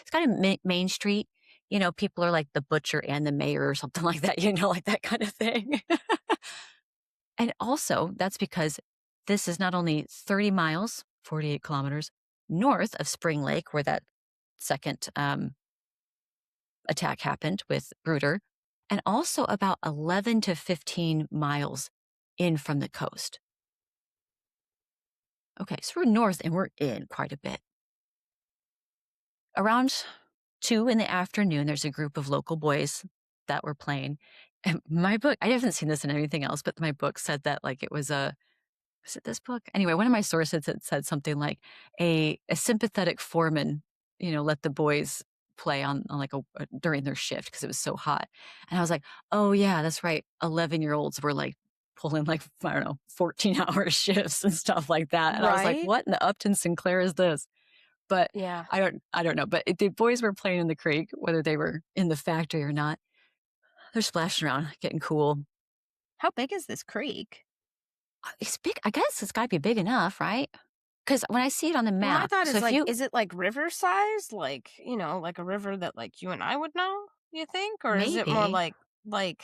It's got a main street. You know, people are like the butcher and the mayor or something like that, you know, like that kind of thing. And also, that's because this is not only 30 miles, 48 kilometers north of Spring Lake, where that second attack happened with Bruder, and also about 11 to 15 miles in from the coast. Okay, so we're north and we're in quite a bit. Around 2 in the afternoon, there's a group of local boys that were playing. And my book, I haven't seen this in anything else, but my book said that like it was it this book? Anyway, one of my sources had said something like a sympathetic foreman, you know, let the boys play on like during their shift because it was so hot. And I was like, oh yeah, that's right. 11-year-olds were like pulling like, I don't know, 14-hour shifts and stuff like that. And I was like, Right? what in the Upton Sinclair is this? But Yeah. I don't know. But the boys were playing in the creek, whether they were in the factory or not. They're splashing around, getting cool. How big is this creek? It's big. I guess it's got to be big enough, right? Because when I see it on the Well, my map, thought so is if like, you is it like river size? Like, you know, like a river that like you and I would know, you think? Or is it more maybe like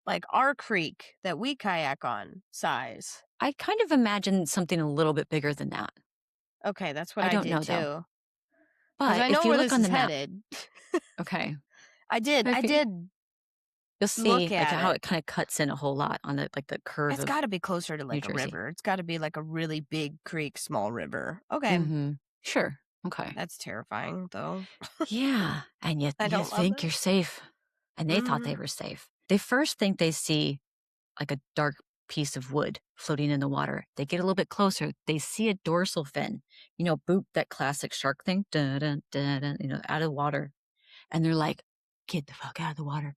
like our creek that we kayak on size. I kind of imagine something a little bit bigger than that. Okay, that's what I I don't did know, though. too. Because But I if know you where look this on is the map, headed. okay. I did You'll look see like at how it. it kind of cuts in a whole lot on the curve It's of got to be closer to New like a Jersey. river. It's got to be like a really big creek, small river. Okay. Mm-hmm. Sure. Okay. That's terrifying, though. Yeah. And I you don't love think it. you're safe. And they thought they were safe. They first think they see like a dark piece of wood floating in the water. They get a little bit closer. They see a dorsal fin, boop, that classic shark thing, dun, dun, dun, dun, out of the water. And they're like, get the fuck out of the water.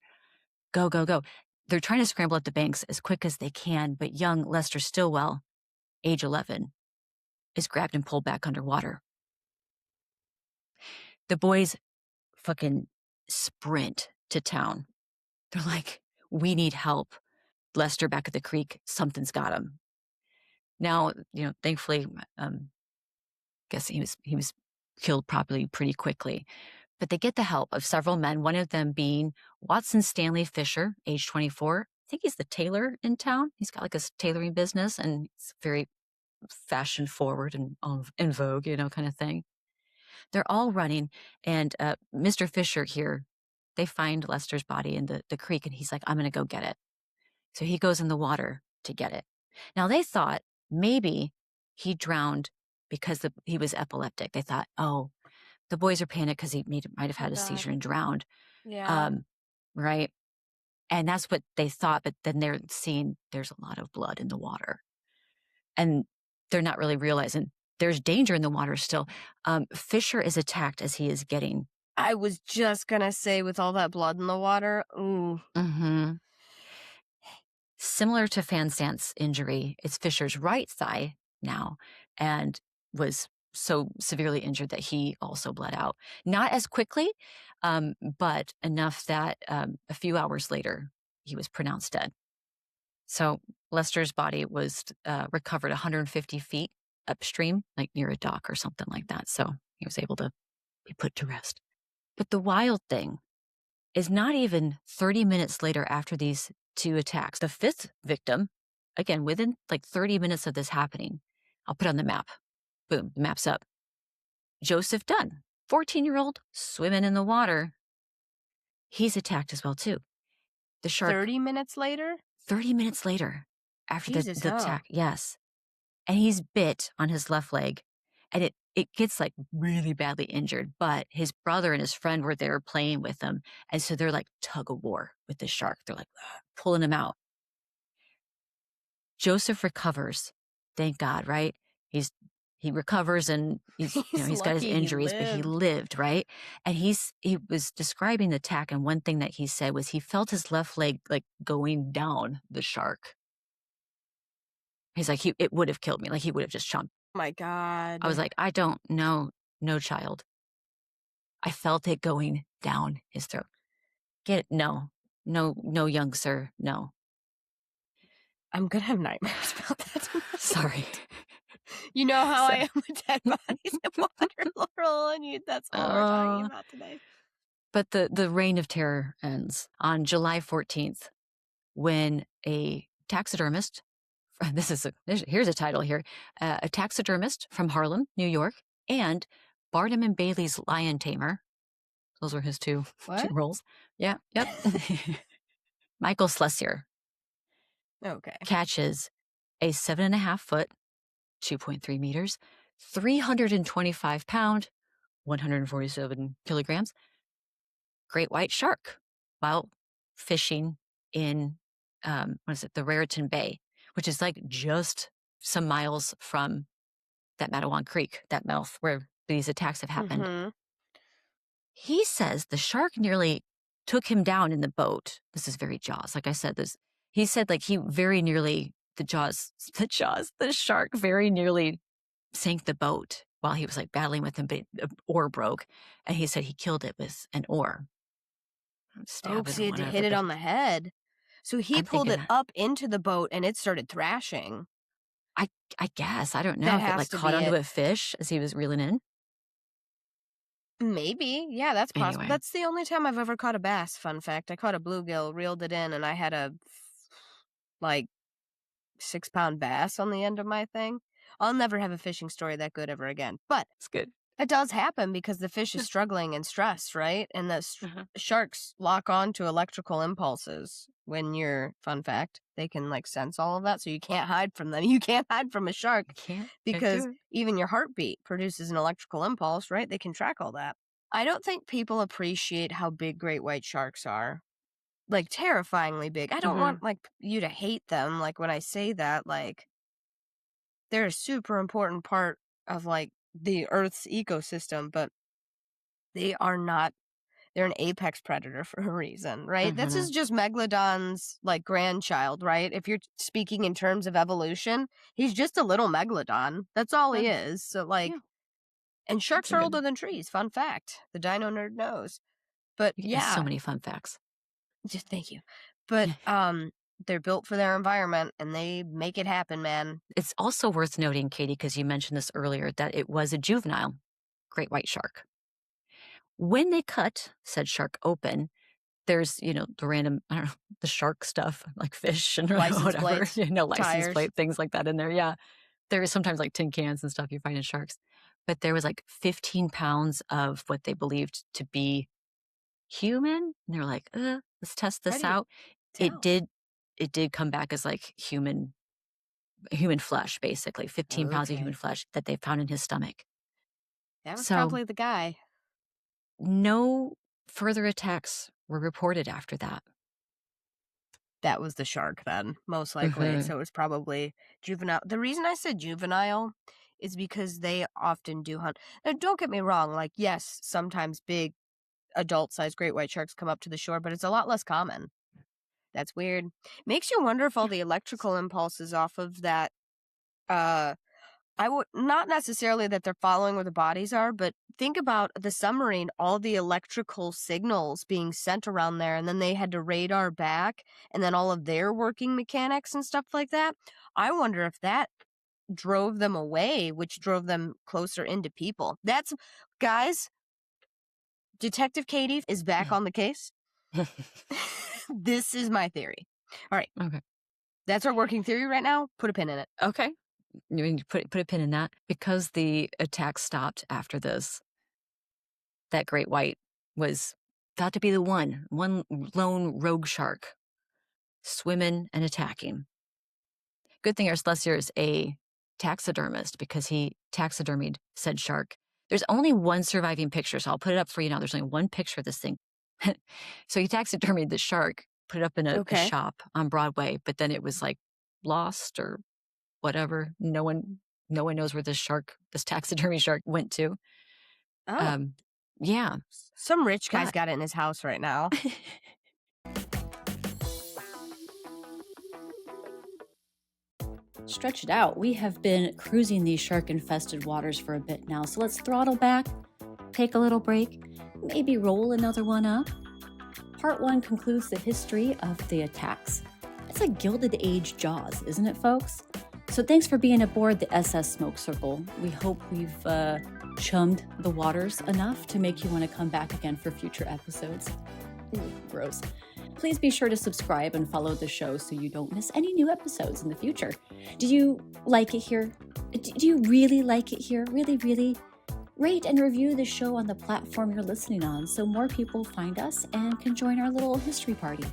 Go, go, go. They're trying to scramble up the banks as quick as they can, but young Lester Stillwell, age 11, is grabbed and pulled back underwater. The boys fucking sprint to town. They're like, we need help. Lester back at the creek, something's got him. Now, thankfully, guess he was killed probably pretty quickly. But they get the help of several men, one of them being Watson Stanley Fisher, age 24. I think he's the tailor in town. He's got like a tailoring business and it's very fashion forward and in vogue, kind of thing. They're all running, and Mr. Fisher here, they find Lester's body in the creek, and he's like, I'm going to go get it. So he goes in the water to get it. Now, they thought maybe he drowned because he was epileptic. They thought, oh, the boys are panicked because he might have had a seizure and drowned. Yeah. Right? And that's what they thought, but then they're seeing there's a lot of blood in the water. And they're not really realizing there's danger in the water still. Fisher is attacked as he is getting. I was just going to say, with all that blood in the water, ooh. Mm-hmm. Similar to Van Sant's injury, it's Fisher's right thigh now, and was so severely injured that he also bled out. Not as quickly, but enough that a few hours later, he was pronounced dead. So Lester's body was recovered 150 feet upstream, like near a dock or something like that. So he was able to be put to rest. But the wild thing is not even 30 minutes later after these two attacks, the fifth victim, again, within like 30 minutes of this happening, I'll put on the map. Boom, the map's up. Joseph Dunn, 14-year-old, swimming in the water. He's attacked as well, too. The shark. 30 minutes later? 30 minutes later after the hell. attack. Yes. And he's bit on his left leg. And it gets like really badly injured, but his brother and his friend were there playing with him. And so they're like tug of war with the shark. They're like pulling him out. Joseph recovers. Thank God, right? He recovers and he's got his injuries, but he lived, right? And he was describing the attack, and one thing that he said was he felt his left leg like going down the shark. He's like, it would have killed me. Like he would have just chomped. My God. I was like, I don't know. No, child. I felt it going down his throat. Get it? No, young sir. No. I'm going to have nightmares about that. Sorry. You know how I am with dead bodies in water, Laurel, and that's all we're talking about today. But the reign of terror ends on July 14th when a taxidermist, here's a title here, a taxidermist from Harlem, New York, and Barnum and Bailey's lion tamer, those were his two roles. Yeah, yep. Michael Schlesinger catches a 7.5 foot, 2.3 meters, 325 pound, 147 kilograms, great white shark while fishing in, the Raritan Bay, which is like just some miles from that Matawan Creek, that mouth where these attacks have happened. Mm-hmm. He says the shark nearly took him down in the boat. This is very Jaws. Like I said, he said like he very nearly, the shark very nearly sank the boat while he was like battling with him, but an oar broke. And he said he killed it with an oar. Because he had to hit it on the head. So he pulled it up into the boat and it started thrashing. I guess. I don't know if it like caught onto a fish as he was reeling in. Maybe. Yeah, that's possible. Anyway. That's the only time I've ever caught a bass, fun fact. I caught a bluegill, reeled it in, and I had a, like, 6-pound bass on the end of my thing. I'll never have a fishing story that good ever again. But It's good. it does happen because the fish is struggling and stressed, right? And the sharks lock on to electrical impulses when you're, fun fact, they can like sense all of that. So you can't hide from them. You can't hide from a shark Can't because do it. even your heartbeat produces an electrical impulse, right? They can track all that. I don't think people appreciate how big great white sharks are. Like terrifyingly big. I don't want like you to hate them. Like when I say that, like they're a super important part of like the Earth's ecosystem, but they are not. They're an apex predator for a reason, right? This is just Megalodon's like grandchild, right? If you're speaking in terms of evolution, he's just a little Megalodon. That's all he is. So like, and sharks are older than trees. Fun fact. The dino nerd knows. But So many fun facts. Just thank you. But they're built for their environment and they make it happen, man. It's also worth noting, Katie, because you mentioned this earlier, that it was a juvenile great white shark. When they cut said shark open, there's, the random, I don't know, the shark stuff, like fish and License whatever, plates, license tires. plate, things like that in there. Yeah. There is sometimes like tin cans and stuff you find in sharks. But there was like 15 pounds of what they believed to be human. And they're like, let's test this out. It did come back as like human flesh, basically 15 pounds of human flesh that they found in his stomach. That was probably the guy. No further attacks were reported after that. That was the shark then, most likely. So it was probably juvenile. The reason I said juvenile is because they often do hunt. Now, don't get me wrong. Like, yes, sometimes big adult-sized great white sharks come up to the shore, but it's a lot less common. That's weird. Makes you wonder if all the electrical impulses off of that, I would not necessarily that they're following where the bodies are, but think about the submarine, all the electrical signals being sent around there, and then they had to radar back, and then all of their working mechanics and stuff like that. I wonder if that drove them away, which drove them closer into people. That's, guys, Detective Katie is back on the case. This is my theory. All right. Okay. That's our working theory right now. Put a pin in it. Okay. You mean put a pin in that? Because the attack stopped after this, that great white was thought to be the one lone rogue shark swimming and attacking. Good thing our Celestier is a taxidermist because he taxidermied said shark. There's only one surviving picture, so I'll put it up for you now. There's only one picture of this thing. So he taxidermied the shark, put it up in a shop on Broadway, but then it was like lost or whatever. No one knows where this taxidermy shark went to. Oh. Yeah. Some rich guy's got it in his house right now. Stretch it out. We have been cruising these shark-infested waters for a bit now, so let's throttle back, take a little break, maybe roll another one up. Part 1 concludes the history of the attacks. It's a Gilded Age Jaws, isn't it, folks? So thanks for being aboard the SS Smoke Circle. We hope we've chummed the waters enough to make you want to come back again for future episodes. Ooh, gross. Please be sure to subscribe and follow the show so you don't miss any new episodes in the future. Do you like it here? Do you really like it here? Really, really? Rate and review the show on the platform you're listening on so more people find us and can join our little history party.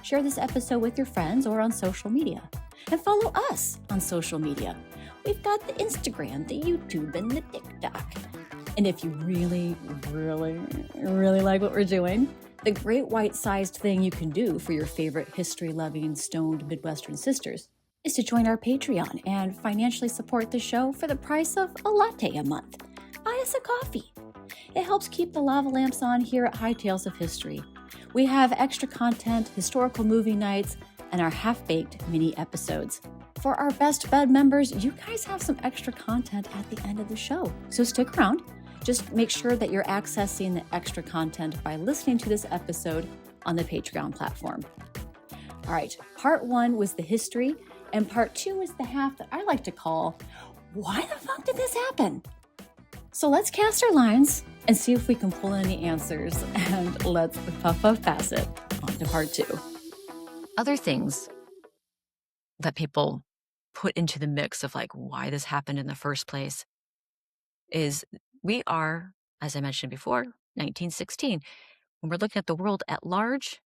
Share this episode with your friends or on social media. And follow us on social media. We've got the Instagram, the YouTube, and the TikTok. And if you really, really, really like what we're doing, the great white-sized thing you can do for your favorite history-loving, stoned Midwestern sisters is to join our Patreon and financially support the show for the price of a latte a month. Buy us a coffee. It helps keep the lava lamps on here at High Tales of History. We have extra content, historical movie nights, and our half-baked mini episodes. For our Best Bed members, you guys have some extra content at the end of the show. So stick around. Just make sure that you're accessing the extra content by listening to this episode on the Patreon platform. All right, part 1 was the history, and part 2 is the half that I like to call, why the fuck did this happen? So let's cast our lines and see if we can pull any answers. And let's puff pass it on to part 2. Other things that people put into the mix of like why this happened in the first place is we are, as I mentioned before, 1916. When we're looking at the world at large,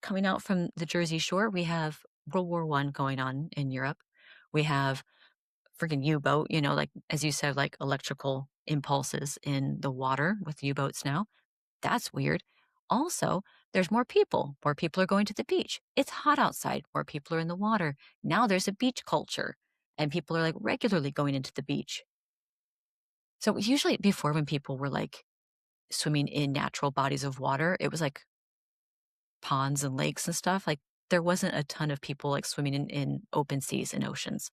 coming out from the Jersey Shore, we have World War I going on in Europe. We have freaking U-boat, like, as you said, like electrical impulses in the water with U-boats now. That's weird. Also, there's more people. More people are going to the beach. It's hot outside. More people are in the water. Now there's a beach culture, and people are like regularly going into the beach. So usually before, when people were like swimming in natural bodies of water, it was like ponds and lakes and stuff. Like there wasn't a ton of people like swimming in open seas and oceans,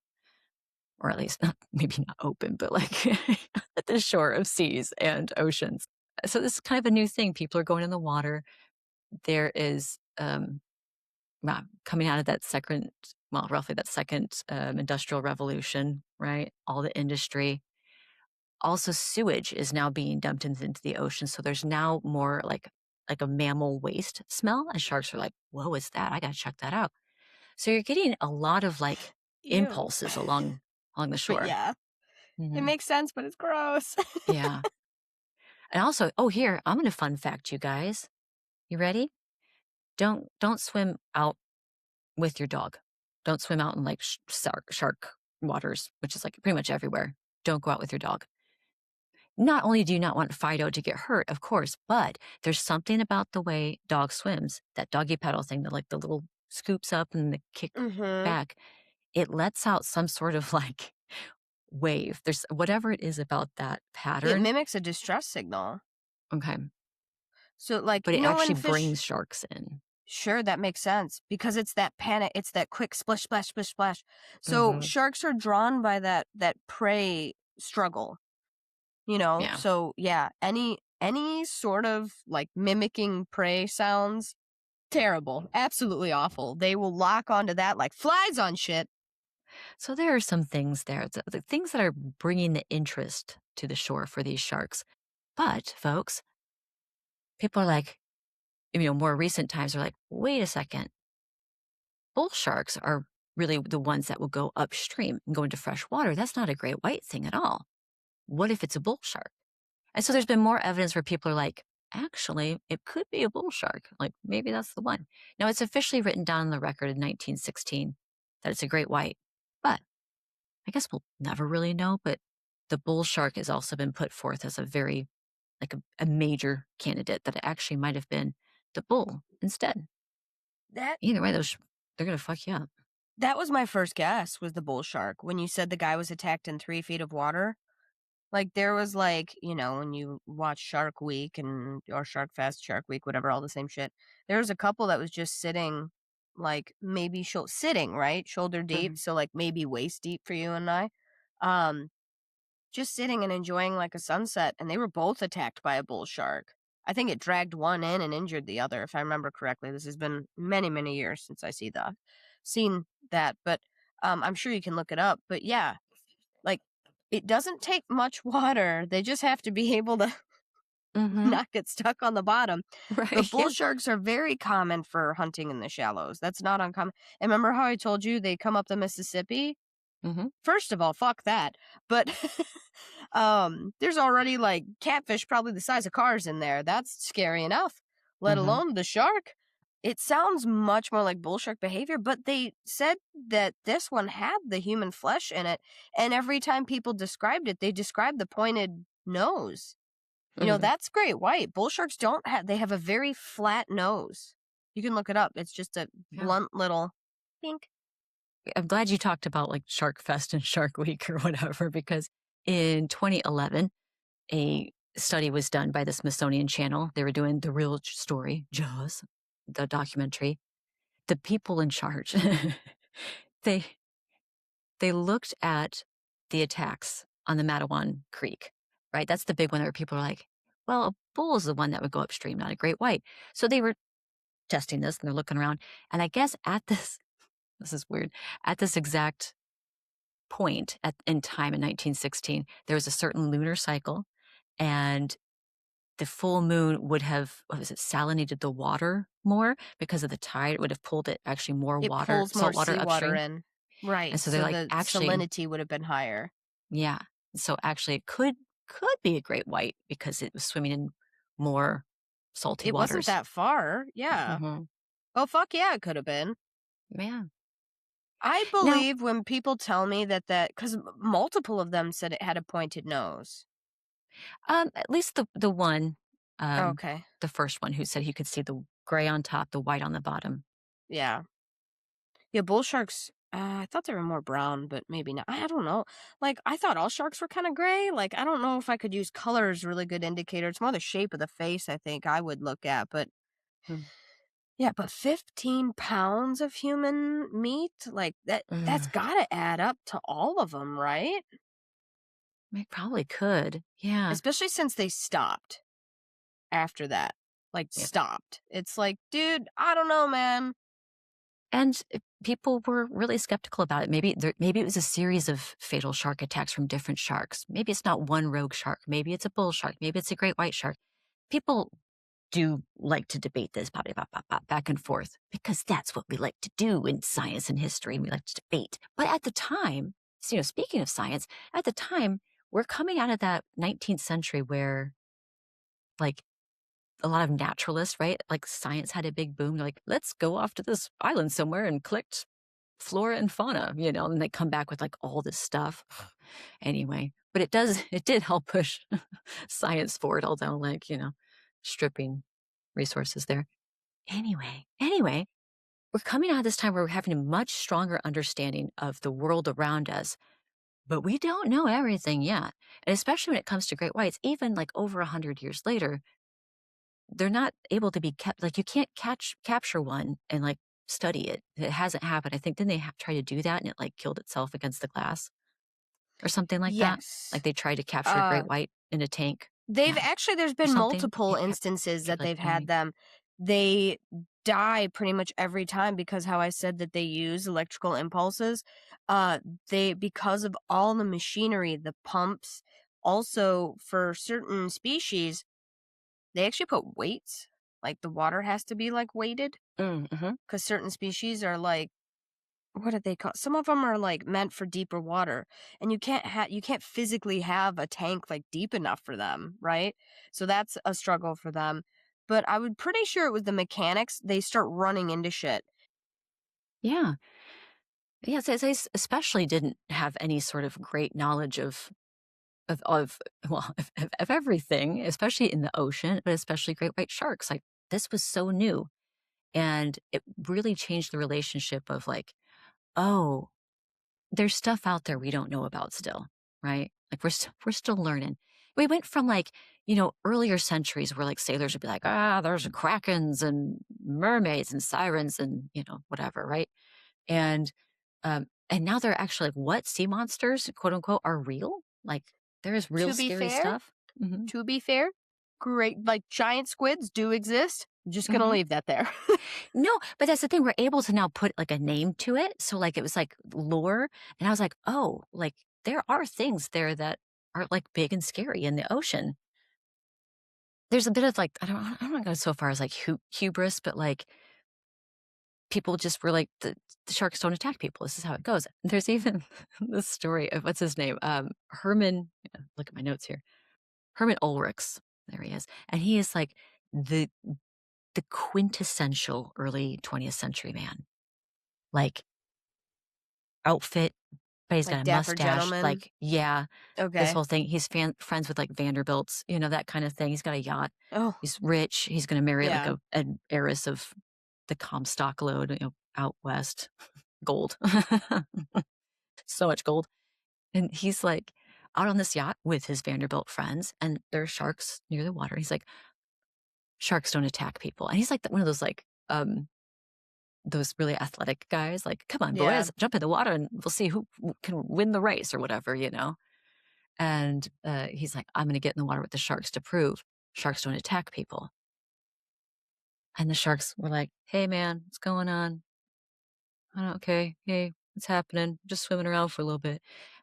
or at least maybe not open, but like at the shore of seas and oceans. So this is kind of a new thing. People are going in the water. There is coming out of that roughly that second industrial revolution, right? All the industry. Also, sewage is now being dumped into the ocean. So there's now more like a mammal waste smell. And sharks are like, whoa, what's that? I got to check that out. So you're getting a lot of like Ew. impulses along the But shore. yeah, it Mhm. makes sense, but it's gross. Yeah. And also, here, I'm going to fun fact you guys. You ready? Don't swim out with your dog. Don't swim out in like shark waters, which is like pretty much everywhere. Don't go out with your dog. Not only do you not want Fido to get hurt, of course, but there's something about the way dog swims, that doggy paddle thing, that like the little scoops up and the kick back. It lets out some sort of like wave. There's whatever it is about that It pattern. mimics a distress signal. Okay. So, like, But it when actually fish... brings sharks in. Sure, that makes sense because it's that panic, it's that quick splish, splash, splish, splash. So sharks are drawn by that prey struggle, Yeah. So yeah, any sort of like mimicking prey sounds terrible, absolutely awful. They will lock onto that like flies on shit. So there are some things there, the things that are bringing the interest to the shore for these sharks. But folks, people are like, more recent times are like, wait a second. Bull sharks are really the ones that will go upstream and go into fresh water. That's not a great white thing at all. What if it's a bull shark? And so there's been more evidence where people are like, actually, it could be a bull shark. Like maybe that's the one. Now it's officially written down in the record in 1916 that it's a great white, but I guess we'll never really know. But the bull shark has also been put forth as a very, like a major candidate, that it actually might have been the bull instead. That Either way, they're going to fuck you up. That was my first guess, was the bull shark. When you said the guy was attacked in 3 feet of water, like there was like, when you watch Shark Week or Shark Fest, Shark Week, whatever, all the same shit. There was a couple that was just sitting, like maybe sitting, right? Shoulder deep. So like maybe waist deep for you and I. Just sitting and enjoying like a sunset. And they were both attacked by a bull shark. I think it dragged one in and injured the other, if I remember correctly. This has been many, many years since I seen that, but I'm sure you can look it up. But yeah, like it doesn't take much water. They just have to be able to not get stuck on the bottom. Right. But bull sharks are very common for hunting in the shallows. That's not uncommon. And remember how I told you they come up the Mississippi? First of all, fuck that. But there's already like catfish probably the size of cars in there. That's scary enough, let alone the shark. It sounds much more like bull shark behavior, but they said that this one had the human flesh in it. And every time people described it, they described the pointed nose. That's great white. Bull sharks don't have, they have a very flat nose. You can look it up. It's just a blunt little pink. I'm glad you talked about like Shark Fest and Shark Week or whatever, because in 2011, a study was done by the Smithsonian Channel. They were doing the real story, Jaws, the documentary. The people in charge, they looked at the attacks on the Matawan Creek, right? That's the big one where people are like, well, a bull is the one that would go upstream, not a great white. So they were testing this and they're looking around. And I guess at this is weird, at this exact point in time in 1916, there was a certain lunar cycle and the full moon would have, what was it, salinated the water more because of the tide. It would have pulled it actually more It water, pulls more salt water seawater upstream. in. And Right. so they're So like, the actually, salinity would have been higher. yeah. So actually, it could be a great white because it was swimming in more salty It wasn't waters. that far. Yeah. Mhm. Oh, fuck yeah, it could have been. Yeah. I Now, believe when people tell me that because multiple of them said it had a pointed nose. at least the one, Okay. the first one who said he could see the gray on top, the white on the bottom. Yeah. Yeah, bull sharks, I thought they were more brown, but maybe not. I don't know. Like, I thought all sharks were kind of gray. Like, I don't know if I could use color as a really good indicator. It's more the shape of the face, I think I would look at. But Hmm. yeah, but 15 pounds of human meat, like that's Ugh, got to add up to all of them, right? it probably could. Yeah. Especially since they stopped after that. Like, Yeah. stopped. It's like, dude, I don't know, man. And people were really skeptical about it. Maybe it was a series of fatal shark attacks from different sharks. Maybe it's not one rogue shark. Maybe it's a bull shark. Maybe it's a great white shark. People do like to debate this back and forth because that's what we like to do in science and history. And we like to debate. But at the time, speaking of science, at the time, we're coming out of that 19th century where, like, a lot of naturalists, right? Like, science had a big boom. They're like, let's go off to this island somewhere and collect flora and fauna, and they come back with like all this stuff. Anyway, but it did help push science forward, although, like, stripping resources there. Anyway, we're coming out of this time where we're having a much stronger understanding of the world around us, but we don't know everything yet. And especially when it comes to great whites, even like over 100 years later, they're not able to be kept. Like, you can't capture one and like study it. It hasn't happened. I think then they try to do that and it like killed itself against the glass or something like that. Like, Yes. they tried to capture a Uh, great white in a tank. They've Yeah, actually there's or been something. multiple It instances kept that like they've had dying. them. They die pretty much every time because how I said that they use electrical impulses. Uh they because of all the machinery, the pumps, also for certain species, they actually put weights. Like the water has to be like weighted Mm-hmm. because certain species are like what do they call some of them are like meant for deeper water and you can't physically have a tank like deep enough for them, right? So that's a struggle for them, but I would pretty sure it was the mechanics. They start running into shit. Yeah. Yes, they especially didn't have any sort of great knowledge of well, of everything, especially in the ocean, but especially great white sharks. Like, this was so new. And it really changed the relationship of like, oh, there's stuff out there we don't know about still, right? Like, we're still learning. We went from like, earlier centuries where like sailors would be like, there's krakens and mermaids and sirens and, whatever, right? And now they're actually like, what, sea monsters, quote unquote, are real? Like, there is real To be scary fair, stuff. Hmm. to be fair, great, like giant squids do exist. I'm just gonna Hmm. leave that there. No, but that's the thing. We're able to now put like a name to it. So like, it was like lore. And I was like, oh, like, there are things there that are like big and scary in the ocean. There's a bit of like, I don't want to go so far as like hubris, but like, people just were like, the sharks don't attack people. This is how it goes. There's even this story of, what's his name? Herman, look at my notes here. Herman Ulrichs. There he is. And he is like the quintessential early 20th century man. Like, outfit, but he's got Like a dapper mustache. gentleman. Like, yeah, this Okay. whole thing. He's friends with like Vanderbilts, that kind of thing. He's got a yacht. Oh, He's rich. He's going to marry like yeah. an heiress of the Comstock load, out west. Gold. So much gold. And he's like out on this yacht with his Vanderbilt friends, and there are sharks near the water. He's like, sharks don't attack people. And he's like one of those like those really athletic guys, like, come on, Yeah. boys, jump in the water and we'll see who can win the race or whatever, And he's like, I'm going to get in the water with the sharks to prove sharks don't attack people. And the sharks were like, hey, man, what's going on? Okay, hey, what's happening? Just swimming around for a little bit.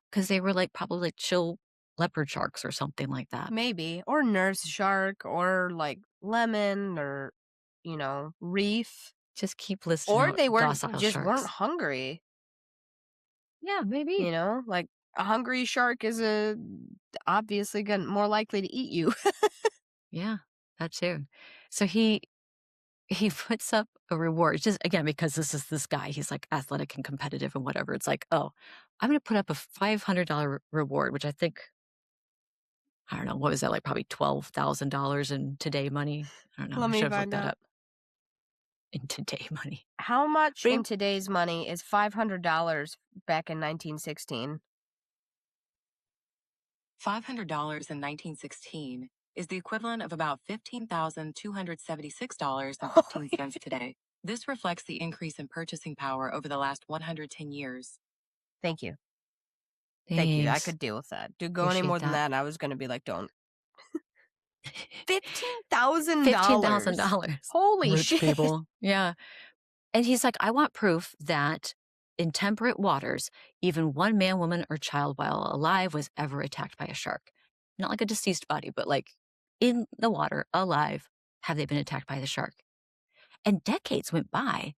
Because they were like probably like chill, leopard sharks or something like that. Maybe. Or nurse shark or like lemon or, reef. Just keep listing Or out they weren't docile just weren't sharks. hungry. Yeah, maybe. Like a hungry shark is obviously more likely to eat you. Yeah, that too. So he puts up a reward just again because this is this guy. He's like athletic and competitive and whatever. It's like, oh, I'm going to put up a $500 reward, which I think I don't know what was that like, probably $12,000 in today money. I don't know. Let I me should have looked find that out. up in today money. How much But in today's money is $500 back in 1916? $500 in 1916 is the equivalent of about $15,276.15 today. This reflects the increase in purchasing power over the last 110 years. Thank you. Thank you. I thanks. could deal with that. Do go any Appreciate more than that. that, I was going to be like, don't. $15,000. $15,000. Holy Rich shit. people. Yeah. And he's like, I want proof that in temperate waters, even one man, woman, or child while alive was ever attacked by a shark. Not like a deceased body, but like in the water, alive, have they been attacked by the shark? And decades went by,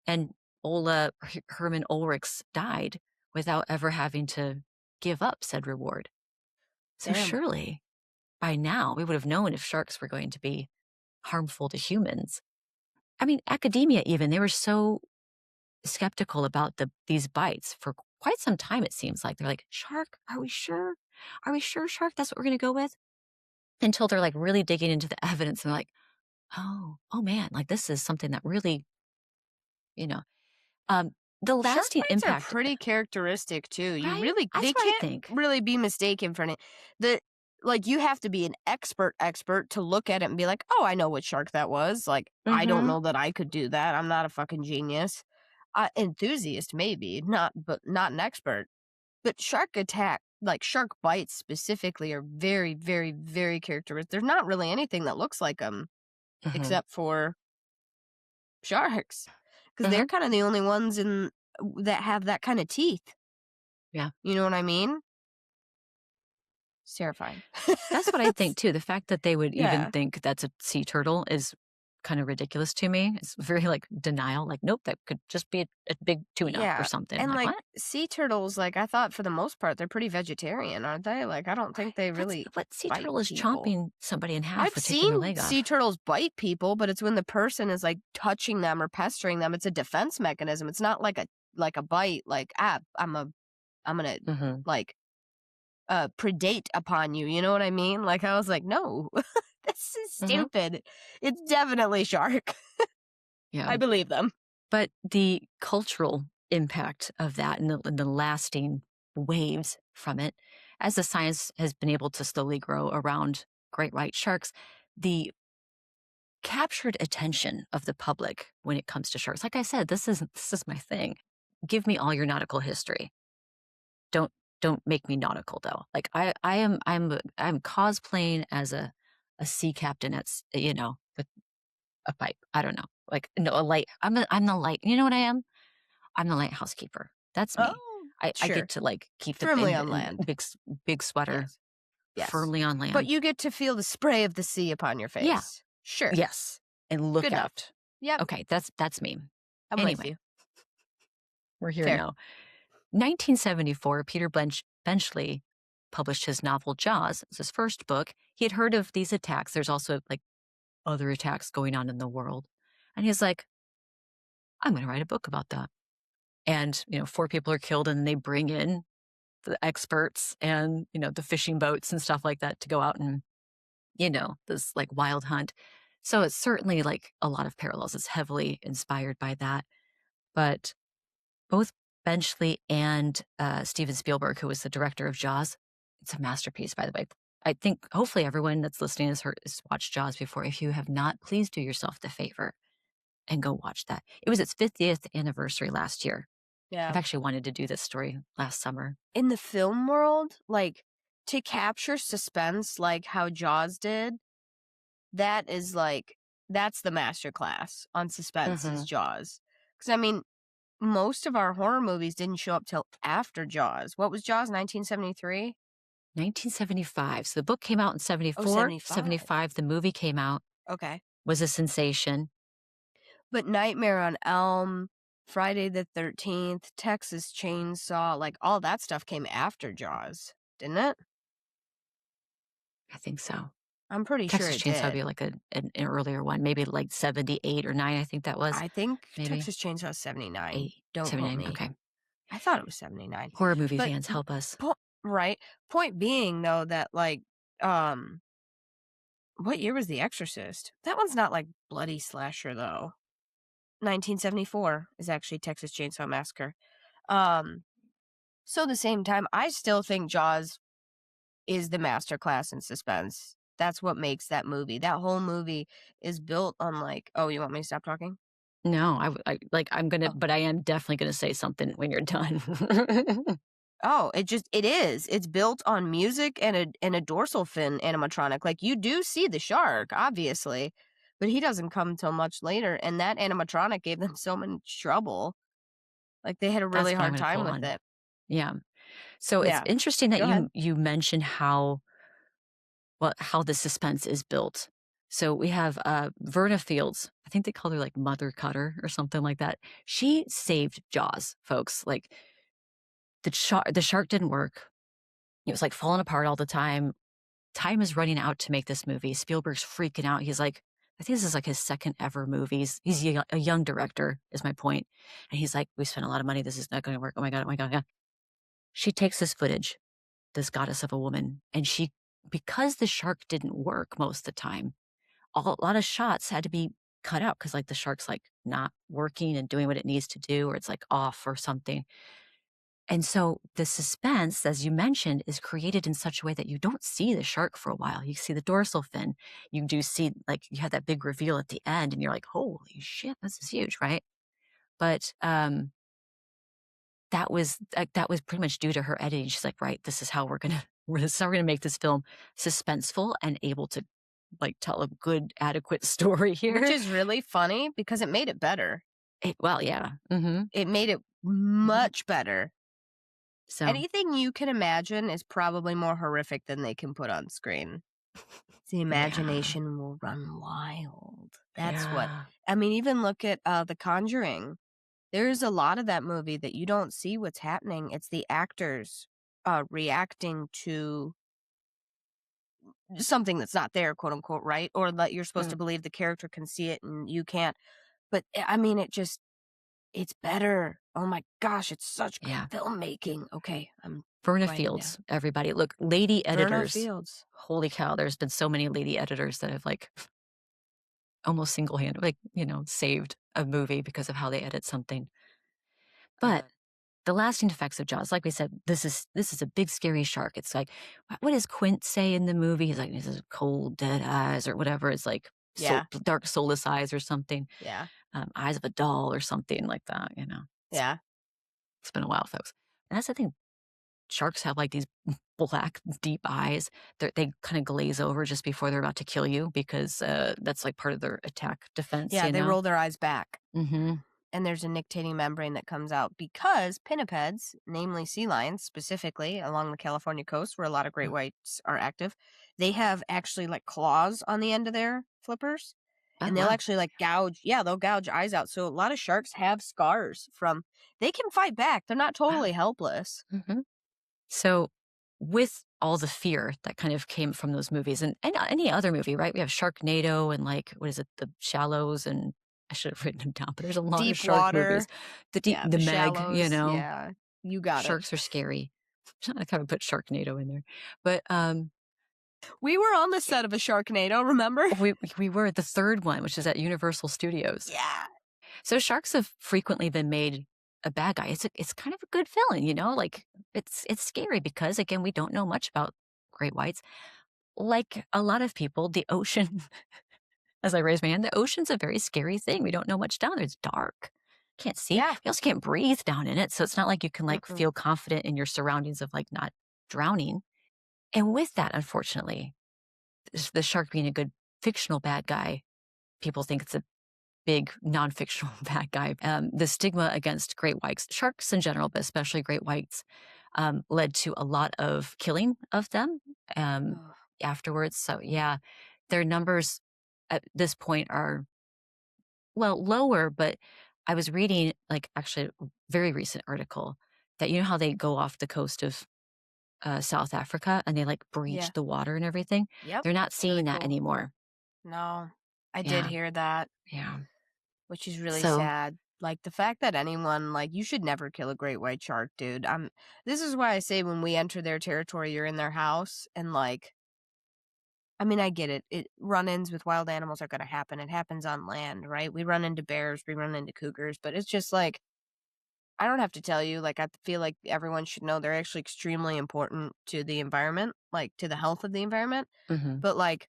and Ola Herman Ulrichs died without ever having to give up said reward. So Damn. surely, by now, we would have known if sharks were going to be harmful to humans. I mean, academia even, they were so skeptical about these bites for quite some time, it seems like. They're like, shark, are we sure? Are we sure, shark? That's what we're going to go with? Until they're like really digging into the evidence and like, oh man, like this is something that really, the Shark lasting bites are impact. pretty characteristic too. You Right? really, That's they what I can't think. really be mistaken for it. You have to be an expert to look at it and be like, oh, I know what shark that was. Like, I don't know that I could do that. I'm not a fucking genius. Enthusiast, maybe, but not an expert. But shark bites specifically are very, very, very characteristic. There's not really anything that looks like them except for sharks. Because they're kind of the only ones that have that kind of teeth. Yeah. You know what I mean? It's terrifying. That's what I think too. The fact that they would Yeah. even think that's a sea turtle is kind of ridiculous to me. It's very like denial. Like, nope, that could just be a big tuna or something. And like what? sea turtles, like I thought for the most part they're pretty vegetarian, aren't they? Like I don't think they really. What sea bite turtle is people. chomping somebody in half I've for taking their seen leg off? sea turtles bite people, but it's when the person is like touching them or pestering them. It's a defense mechanism. It's not like a bite. Like I'm gonna like predate upon you. You know what I mean? Like I was like, no, this is stupid. It's definitely shark. Yeah, I believe them. But the cultural impact of that and the lasting waves from it, as the science has been able to slowly grow around great white sharks, the captured attention of the public when it comes to sharks. Like I said, this is my thing. Give me all your nautical history. Don't make me nautical though. Like I'm cosplaying as a sea captain at with a pipe. I don't know. Like no, a light. I'm the light. You know what I am? I'm the lighthouse keeper. That's me. Oh, I sure. get to like keep Firmly the on land. big sweater Yes. firmly on land. But you get to feel the spray of the sea upon your face. Yeah. Sure. Yes. And look Good out. enough. Yep. Okay, that's me. I'm with you. We're here Fair. now. 1974, Peter Benchley published his novel Jaws. It's his first book. He had heard of these attacks. There's also like other attacks going on in the world. And he's like, I'm going to write a book about that. And, 4 people are killed and they bring in the experts and, the fishing boats and stuff like that to go out and, this like wild hunt. So it's certainly like a lot of parallels. It's heavily inspired by that. But both Benchley and Steven Spielberg, who was the director of Jaws, it's a masterpiece, by the way. I think hopefully everyone that's listening has watched Jaws before. If you have not, please do yourself the favor and go watch that. It was its 50th anniversary last year. Yeah. I've actually wanted to do this story last summer. In the film world, like to capture suspense like how Jaws did, that's the masterclass on suspense is Jaws. Because I mean, most of our horror movies didn't show up till after Jaws. What was Jaws, 1973? 1975. So the book came out in Oh, 74. 75. 75, the movie came out, Okay. was a sensation. But Nightmare on Elm, Friday the 13th, Texas Chainsaw, like all that stuff came after Jaws, didn't it? I think so. I'm pretty sure Texas it Chainsaw would did. be like an earlier one, maybe like 78 or 9, I think that was. I think maybe. Texas Chainsaw 79. 8, Don't quote 79, me. okay. I thought it was 79. Horror movie But fans, help us. right. Point being though that like what year was The Exorcist? That one's not like bloody slasher though. 1974 is actually Texas Chainsaw Massacre. So at the same time, I still think Jaws is the masterclass in suspense. That's what makes that movie. That whole movie is built on like, oh, you want me to stop talking? No, I'm gonna, Oh. but I am definitely gonna say something when you're done. Oh, it is. It's built on music and a dorsal fin animatronic. Like you do see the shark, obviously, but he doesn't come till much later. And that animatronic gave them so much trouble. Like they had a really That's what I'm hard gonna time pull with on. it. Yeah. So it's Yeah. interesting that Go ahead. you mentioned how the suspense is built. So we have Verna Fields. I think they call her like Mother Cutter or something like that. She saved Jaws, folks. Like the shark didn't work. It was like falling apart all the time. Time is running out to make this movie. Spielberg's freaking out. He's like, I think this is like his second ever movie. He's a young director, is my point. And he's like, we spent a lot of money. This is not going to work. Oh my God. Oh my God. Yeah. She takes this footage, this goddess of a woman, and because the shark didn't work most of the time, a lot of shots had to be cut out because like the shark's like not working and doing what it needs to do, or it's like off or something. And so the suspense, as you mentioned, is created in such a way that you don't see the shark for a while. You see the dorsal fin. You do see, like, you have that big reveal at the end, and you're like, holy shit, this is huge, right? But that was pretty much due to her editing. She's like, right, this is how we're gonna make this film suspenseful and able to like tell a good, adequate story here. Which is really funny because it made it better. Well, yeah. Mm-hmm. It made it much better. So anything you can imagine is probably more horrific than they can put on screen. The imagination will run wild. That's what. I mean, even look at The Conjuring. There's a lot of that movie that you don't see what's happening. It's the actors reacting to something that's not there, quote unquote, right? Or that you're supposed to believe the character can see it and you can't. But I mean, it's better. Oh my gosh, it's such good filmmaking. Okay, I'm Verna Fields, everybody. Look, lady editors. Verna Fields. Holy cow, there's been so many lady editors that have like almost single-handed, like, saved a movie because of how they edit something. But the lasting effects of Jaws, like we said, this is a big scary shark. It's like, what does Quint say in the movie? He's like, this is cold, dead eyes or whatever. It's like dark, soulless eyes or something. Yeah. Eyes of a doll or something like that, It's been a while, folks. And that's the thing. Sharks have like these black, deep eyes. They kind of glaze over just before they're about to kill you because that's like part of their attack defense. Yeah, they roll their eyes back. Mm-hmm. And there's a nictitating membrane that comes out because pinnipeds, namely sea lions specifically along the California coast where a lot of great whites are active, they have actually like claws on the end of their flippers. And they'll actually like they'll gouge eyes out. So a lot of sharks have scars they can fight back. They're not totally helpless. Mm-hmm. So with all the fear that kind of came from those movies and any other movie, right? We have Sharknado and like, what is it? The Shallows, and I should have written them down, but there's a lot of shark movies. The Meg, Shallows, Yeah, you got Sharks are scary. I kind of put Sharknado in there. But we were on the set of a Sharknado, remember? We were the third one, which is at Universal Studios. Yeah. So sharks have frequently been made a bad guy. It's kind of a good villain, like it's scary because again, we don't know much about great whites. Like a lot of people, the ocean, as I raise my hand, the ocean's a very scary thing. We don't know much down there. It's dark. Can't see. Yeah. You also can't breathe down in it. So it's not like you can like feel confident in your surroundings of like not drowning. And with that, unfortunately, the shark being a good fictional bad guy, people think it's a big non-fictional bad guy. The stigma against great whites, sharks in general, but especially great whites, led to a lot of killing of them Ugh. afterwards. So yeah, their numbers at this point are, well, lower, but I was reading, like, actually a very recent article that, you know how they go off the coast of South Africa and they like Yeah. breach the water and everything? Yep. They're not It's really seeing that cool. anymore. No, I did Yeah. hear that, Yeah. which is really So sad. Like the fact that anyone like you should never kill a great white shark, dude. This is why I say when we enter their territory, you're in their house and like I mean, I get it. Run-ins with wild animals are going to happen. It happens on land, right? We run into bears, we run into cougars, but it's just like I don't have to tell you, like I feel like everyone should know they're actually extremely important to the environment, like to the health of the environment, mhm. but like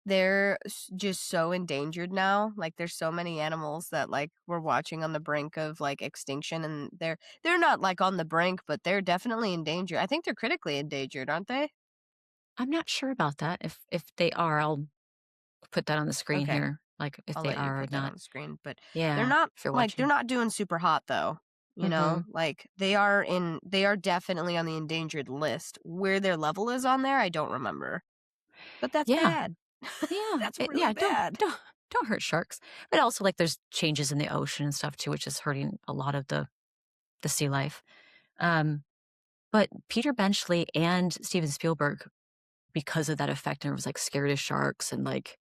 they're just so endangered now. Like there's so many animals that like we're watching on the brink of like extinction and they're not like on the brink, but they're definitely endangered. I think they're critically endangered, aren't they? I'm not sure about that. If they are, I'll put that on the screen Okay. here, like if I'll they let you are or put that on not. the screen, but they're Yeah, not if you're like they're watching. not doing super hot though. You know, Mhm. like they are definitely on the endangered list. Where their level is on there, I don't remember. But that's Yeah. bad. Yeah. That's really Yeah, don't bad. don't hurt sharks. But also, like, there's changes in the ocean and stuff too, which is hurting a lot of the sea life. Um, but Peter Benchley and Steven Spielberg, because of that effect, and was like scared of sharks and like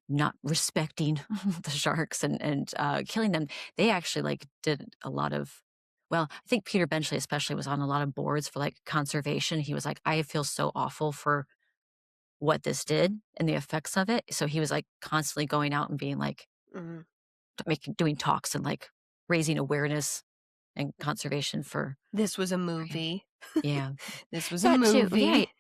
not respecting the sharks and killing them, they actually like did a lot of, well, I think Peter Benchley especially was on a lot of boards for like conservation. He was like, I feel so awful for what this did and the effects of it. So he was like constantly going out and being like Mhm. doing talks and like raising awareness and conservation This was a for him. movie. Yeah. This was a That too. Yeah. movie.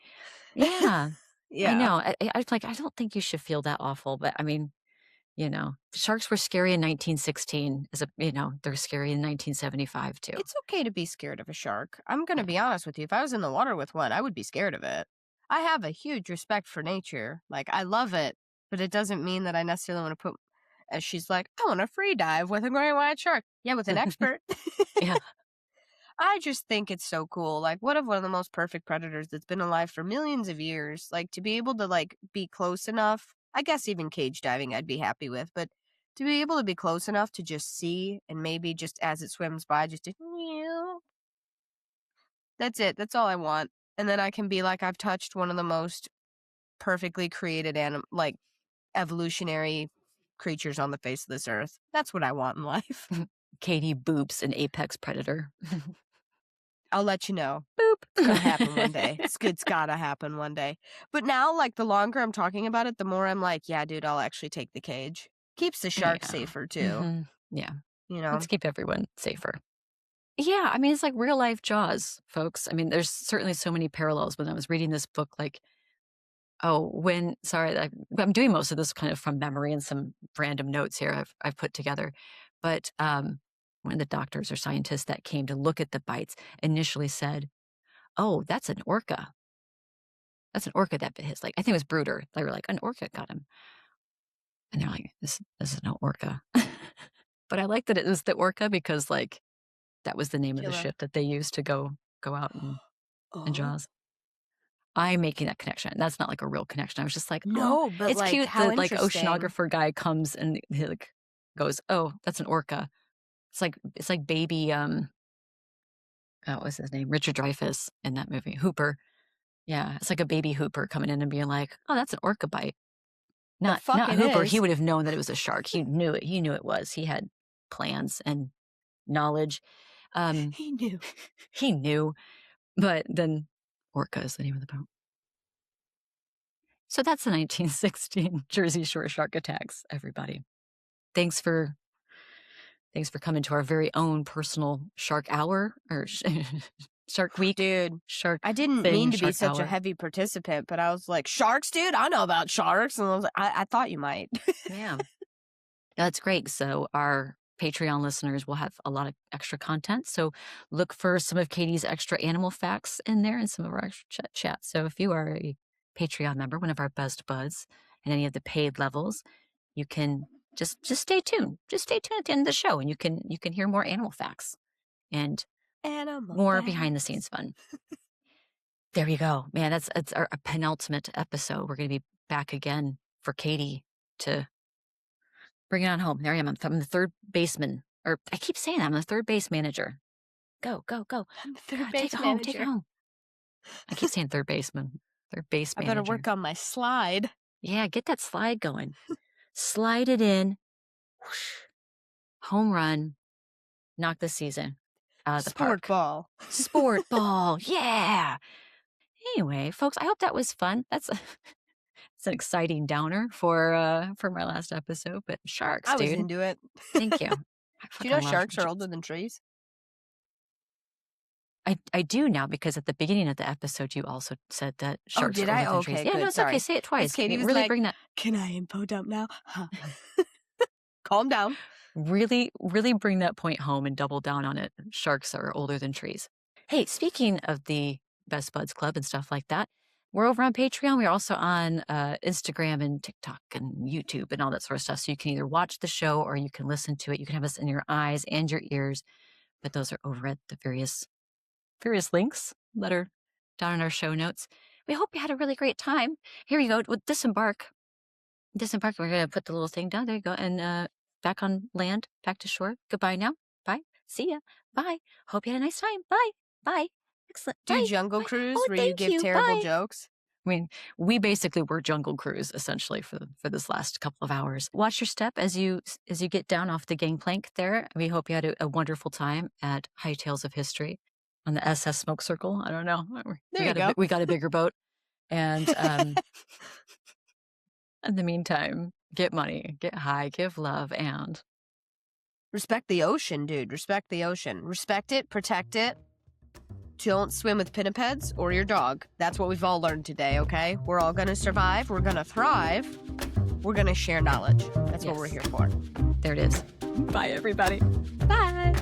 Yeah. I Yeah. know. I was like, I don't think you should feel that awful, but I mean, sharks were scary in 1916 they're scary in 1975 too. It's okay to be scared of a shark. I'm going to Yeah. be honest with you. If I was in the water with one, I would be scared of it. I have a huge respect for nature. Like, I love it, but it doesn't mean that I necessarily want to put, as she's like, I want to free dive with a great white shark. Yeah, with an expert. Yeah. I just think it's so cool. Like, what if one of the most perfect predators that's been alive for millions of years, like to be able to like be close enough, I guess even cage diving I'd be happy with, but to be able to be close enough to just see and maybe just as it swims by, just to, that's it. That's all I want. And then I can be like, I've touched one of the most perfectly created like evolutionary creatures on the face of this earth. That's what I want in life. Katie Boops, an apex predator. I'll let you know. Boop. It's gonna happen one day. It's gotta happen one day. But now, like, the longer I'm talking about it, the more I'm like, yeah, dude, I'll actually take the cage. Keeps the shark Yeah. safer, too. Yeah. You know? Let's keep everyone safer. Yeah, I mean, it's like real life Jaws, folks. I mean, there's certainly so many parallels. When I was reading this book, like, I'm doing most of this kind of from memory and some random notes here I've put together. But one of the doctors or scientists that came to look at the bites initially said, "Oh, that's an orca. That's an orca that bit his leg." I think it was Bruder. They were like, "An orca got him," and they're like, "This is no orca." But I like that it was the orca because like that was the name of the Killer. ship that they used to go out and Oh. Jaws. I'm making that connection. That's not like a real connection. I was just like, oh, No, but, it's like, cute. how The like interesting. oceanographer guy comes and he like goes, "Oh, that's an orca." It's like baby what was his name? Richard Dreyfuss in that movie. Hooper. Yeah. It's like a baby Hooper coming in and being like, "Oh, that's an orca bite." The fuck Not it Hooper. He is. would have known that it was a shark. He knew it. He knew it was. He had plans and knowledge. He knew. He knew, but then orca is the name of the boat. So that's the 1916 Jersey Shore shark attacks, everybody. Thanks for coming to our very own personal shark hour or shark week. Dude, Shark I didn't thing, mean to be shark such a hour. heavy participant, but I was like, sharks, dude? I know about sharks. And I was like, I thought you might. Yeah. That's great. So our Patreon listeners will have a lot of extra content. So look for some of Katie's extra animal facts in there and some of our extra chat. So if you are a Patreon member, one of our best buds, and any of the paid levels, you can just stay tuned. Just stay tuned at the end of the show, and you can hear more animal facts. And Animal more facts. behind the scenes fun. There you go, man. It's our penultimate episode. We're going to be back again for Katie to bring it on home. There I am. I'm the third baseman, or I keep saying I'm the third base manager. Go, go, go! I'm the third God, base take it manager. home. Take it home. I keep saying third baseman, third base manager. I better work on my slide. Yeah, get that slide going. Slide it in. Whoosh. Home run. Knock the season out of the Sport park. ball. Sport ball. Yeah. Anyway, folks, I hope that was fun. It's an exciting downer for my last episode, but sharks, I was dude. into it. Thank you. Do you know sharks are older than trees? I do now, because at the beginning of the episode you also said that sharks did are older I? than Okay, trees. Yeah, good. no, it's Sorry. okay. Say it twice. Katie was really like, bring that. Can I info dump now? Huh. Calm down. Really, really bring that point home and double down on it. Sharks are older than trees. Hey, speaking of the Best Buds Club and stuff like that, we're over on Patreon. We're also on Instagram and TikTok and YouTube and all that sort of stuff. So you can either watch the show or you can listen to it. You can have us in your eyes and your ears. But those are over at the various links that are down in our show notes. We hope you had a really great time. Here you go. With Disembark, we're going to put the little thing down. There you go. And back on land, back to shore. Goodbye now. Bye. See ya. Bye. Hope you had a nice time. Bye. Bye. Excellent. Do Bye. Jungle Bye. Cruise Oh, where you thank give you. terrible Bye. jokes? I mean, we basically were Jungle Cruise essentially for this last couple of hours. Watch your step as you get down off the gangplank there. We hope you had a wonderful time at High Tales of History on the SS Smoke Circle. I don't know. We got a bigger boat. And in the meantime, get money, get high, give love, and respect the ocean, dude. Respect the ocean. Respect it, protect it. Don't swim with pinnipeds or your dog. That's what we've all learned today, okay? We're all going to survive. We're going to thrive. We're going to share knowledge. That's what we're here for. There it is. Bye, everybody. Bye.